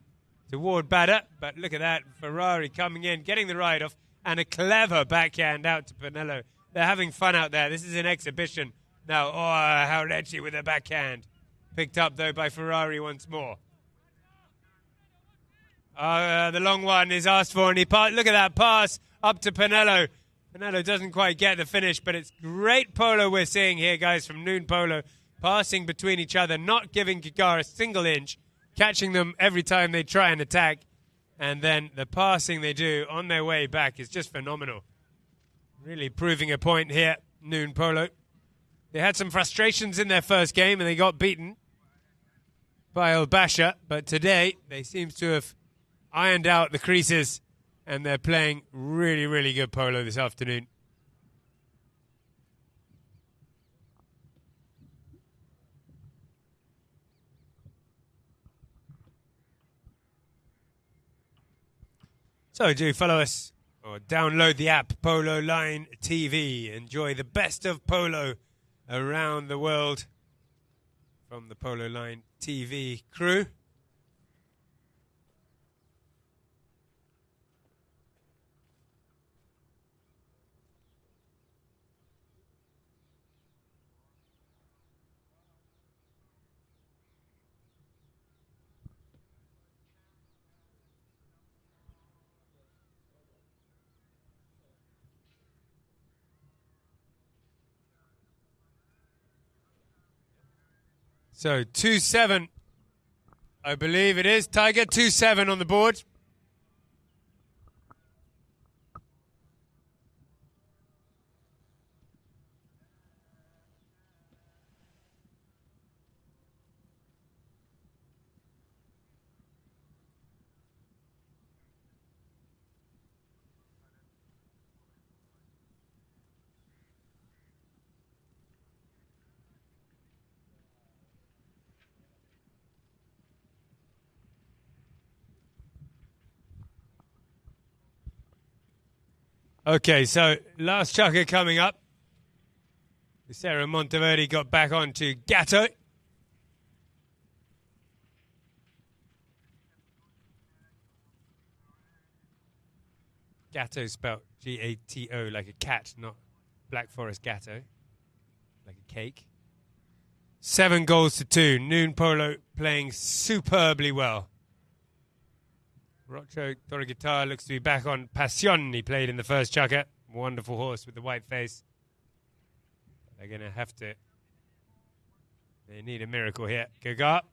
toward Bader. But look at that. Ferrari coming in, getting the ride off. And a clever backhand out to Pinello. They're having fun out there. This is an exhibition. Now, Jauretche with a backhand. Picked up, though, by Ferrari once more. The long one is asked for, and look at that pass up to Pinello. Pinello doesn't quite get the finish, but it's great polo we're seeing here, guys, from Noon Polo. Passing between each other, not giving Gaga a single inch, catching them every time they try and attack. And then the passing they do on their way back is just phenomenal. Really proving a point here, Noon Polo. They had some frustrations in their first game, and they got beaten by El Basha. But today, they seem to have ironed out the creases, and they're playing really, really good polo this afternoon. So do follow us or download the app Polo Line TV. Enjoy the best of polo around the world from the Polo Line TV crew. So 2-7, I believe it is. Tiger 2-7 on the board. Okay, so last chukker coming up. Lucero Monteverde got back onto Gatto. Gatto spelled G-A-T-O, like a cat, not Black Forest Gatto, like a cake. 7-2. Noon Polo playing superbly well. Rocho Torre Guitar looks to be back on Passion. He played in the first chukker. Wonderful horse with the white face. They're going to have to... They need a miracle here. Gaga.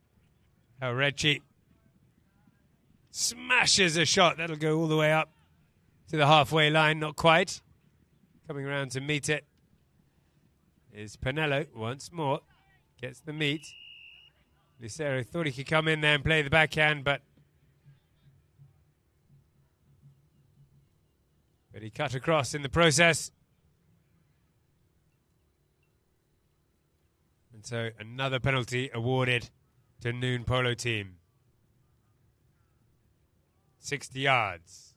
Jauretche smashes a shot. That'll go all the way up to the halfway line. Not quite. Coming around to meet it is Pinello once more. Gets the meet. Lucero thought he could come in there and play the backhand, but he cut across in the process. And so another penalty awarded to Noon Polo team. 60 yards.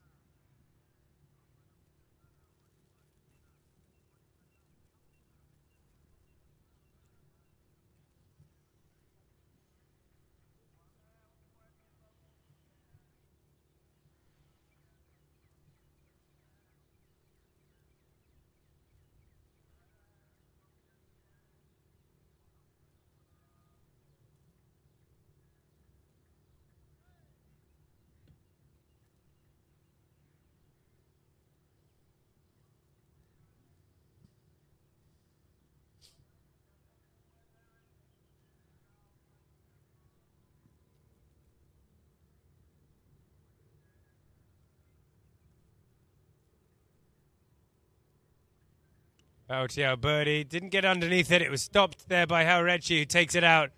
Bautiao birdie. Didn't get underneath it. It was stopped there by Haurechi, who takes it out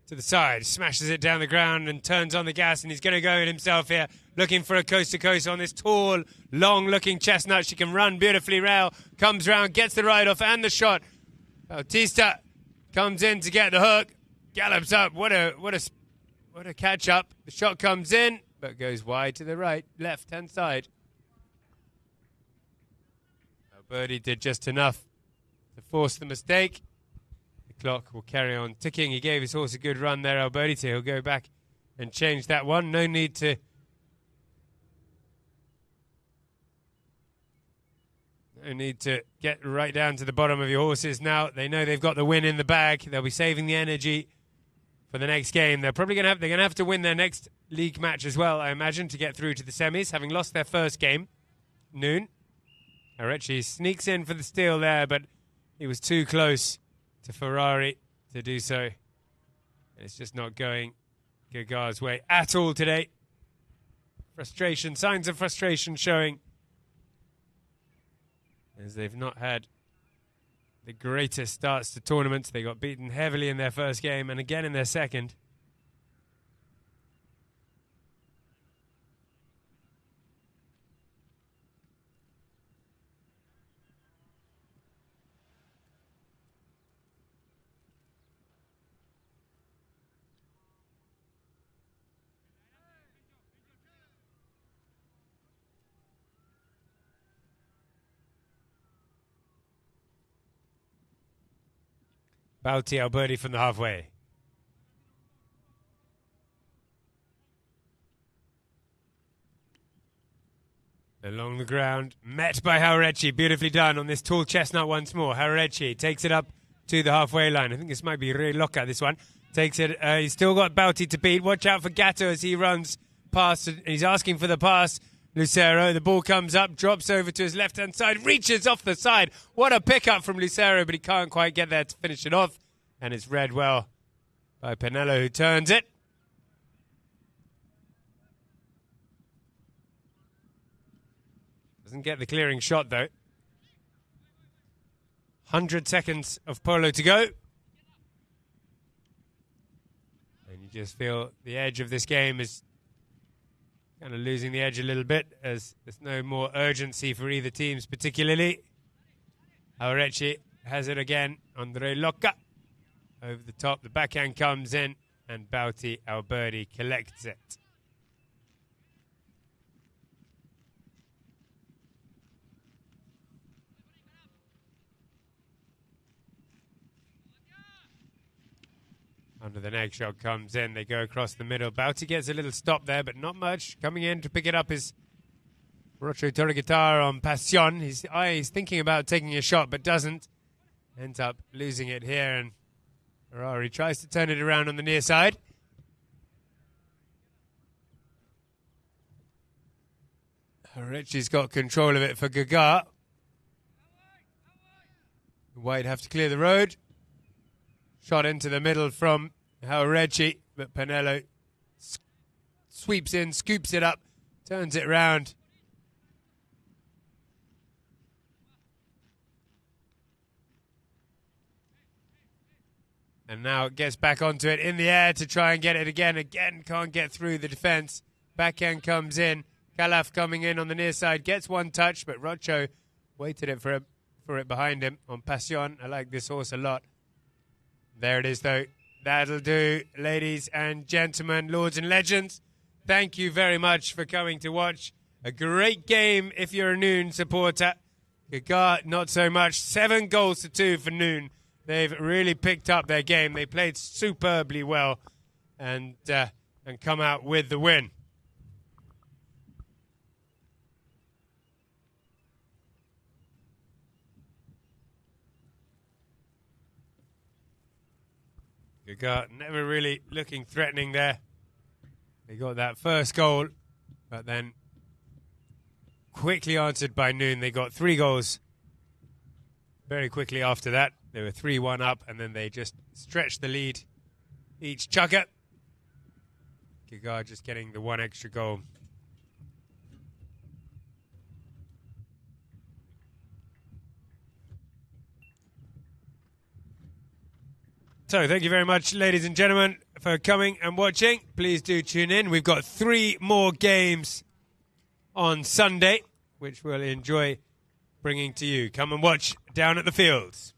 to the side, smashes it down the ground and turns on the gas, and he's going to go in himself here, looking for a coast-to-coast on this tall, long-looking chestnut. She can run beautifully. Rail comes round, gets the ride-off and the shot. Bautista comes in to get the hook, gallops up. What a catch-up. The shot comes in, but goes wide to the right, left-hand side. Birdie did just enough to force the mistake. The clock will carry on ticking. He gave his horse a good run there, Alberti, so he'll go back and change that one. No need to get right down to the bottom of your horses now. They know they've got the win in the bag. They'll be saving the energy for the next game. They're probably going to have to win their next league match as well, I imagine, to get through to the semis, having lost their first game. Noon. Haurechi sneaks in for the steal there, but he was too close to Ferrari to do so. It's just not going Gaga's way at all today. Frustration, signs of frustration showing, as they've not had the greatest starts to tournaments. They got beaten heavily in their first game and again in their second. Bautiao birdie from the halfway. Along the ground, met by Haurechi. Beautifully done on this tall chestnut once more. Haurechi takes it up to the halfway line. I think this might be Re Loca, this one. Takes it. He's still got Bauti to beat. Watch out for Gatto as he runs past. He's asking for the pass. Lucero, the ball comes up, drops over to his left-hand side, reaches off the side. What a pickup from Lucero, but he can't quite get there to finish it off. And it's read well by Pinello, who turns it. Doesn't get the clearing shot, though. 100 seconds of polo to go. And you just feel the edge of this game is kind of losing the edge a little bit, as there's no more urgency for either teams particularly. Haurechi has it again. Andre Loca over the top. The backhand comes in, and Bauti Alberti collects it. Under the neck shot comes in. They go across the middle. Bauti gets a little stop there, but not much. Coming in to pick it up is Rocho Torreguitar on Passion. He's thinking about taking a shot, but doesn't. Ends up losing it here, and Ferrari tries to turn it around on the near side. Haurechi's got control of it for Gaga. White have to clear the road. Shot into the middle from Haurechi, but Pinello sweeps in, scoops it up, turns it round. And now it gets back onto it in the air to try and get it again. Again, can't get through the defense. Backhand comes in. Calaf coming in on the near side, gets one touch, but Rocho waited it for it behind him on Passion. I like this horse a lot. There it is, though. That'll do, ladies and gentlemen, lords and legends. Thank you very much for coming to watch a great game if you're a Noon supporter. Gaga, not so much. 7 goals to 2 for Noon. They've really picked up their game. They played superbly well and come out with the win. Gaga never really looking threatening there. They got that first goal, but then quickly answered by Noon. They got 3 goals very quickly after that. They were 3-1 up, and then they just stretched the lead each chucker. Gaga just getting the 1 extra goal. So thank you very much, ladies and gentlemen, for coming and watching. Please do tune in. We've got 3 more games on Sunday, which we'll enjoy bringing to you. Come and watch down at the fields.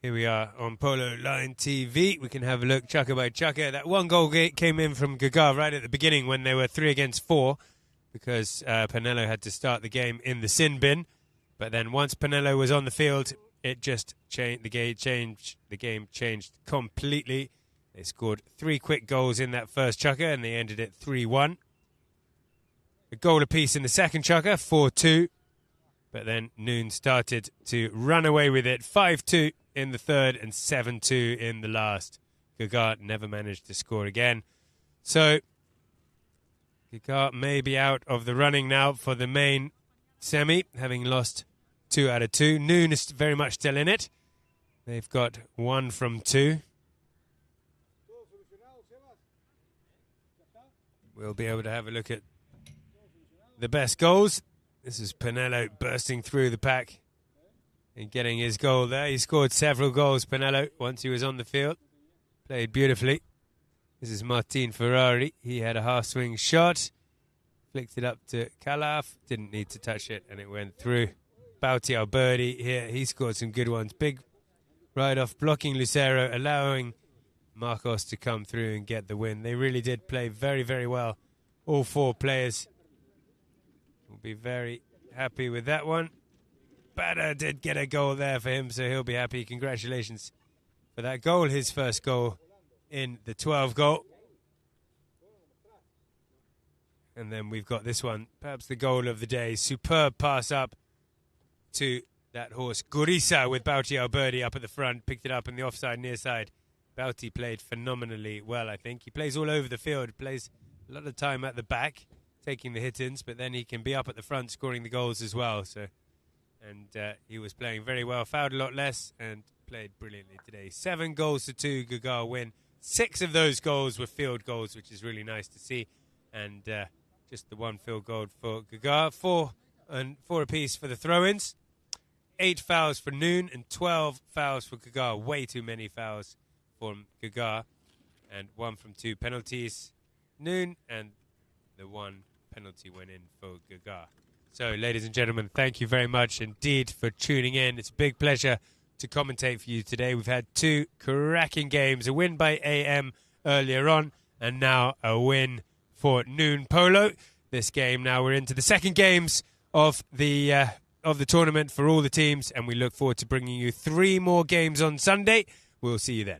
Here we are on Polo Line TV. We can have a look, chukka by chukka. That one goal came in from Gaga right at the beginning when they were 3 against 4, because Pinello had to start the game in the sin bin. But then once Pinello was on the field, it just changed. The game changed completely. They scored 3 quick goals in that first chukka, and they ended it 3-1. A goal apiece in the second chukka, 4-2. But then Noon started to run away with it, 5-2 in the third and 7-2 in the last. Gaga never managed to score again. So Gaga may be out of the running now for the main semi, having lost 2 out of 2. Noon is very much still in it. They've got 1 from 2. We'll be able to have a look at the best goals. This is Pinello bursting through the pack and getting his goal there. He scored several goals, Pinello, once he was on the field. Played beautifully. This is Martin Ferrari. He had a half-swing shot. Flicked it up to Calaf. Didn't need to touch it, and it went through. Bauti Alberti here. He scored some good ones. Big ride-off, blocking Lucero, allowing Marcos to come through and get the win. They really did play very, very well. All 4 players will be very happy with that one. Bada did get a goal there for him, so he'll be happy. Congratulations for that goal. His first goal in the 12 goal. And then we've got this one, perhaps the goal of the day. Superb pass up to that horse, Gurisa, with Bauti Alberti up at the front. Picked it up in the offside, near side. Bauti played phenomenally well, I think. He plays all over the field, plays a lot of time at the back, taking the hit-ins, but then he can be up at the front scoring the goals as well. And he was playing very well, fouled a lot less, and played brilliantly today. 7 goals to 2, Gaga win. 6 of those goals were field goals, which is really nice to see. And just the 1 field goal for Gaga. 4 apiece for the throw-ins. 8 fouls for Noon and 12 fouls for Gaga. Way too many fouls from Gaga. And 1 from 2 penalties. Noon, and the 1 penalty went in for Gaga. So, ladies and gentlemen, thank you very much indeed for tuning in. It's a big pleasure to commentate for you today. We've had 2 cracking games. A win by AM earlier on, and now a win for Noon Polo. This game, now we're into the second games of the tournament for all the teams, and we look forward to bringing you 3 more games on Sunday. We'll see you then.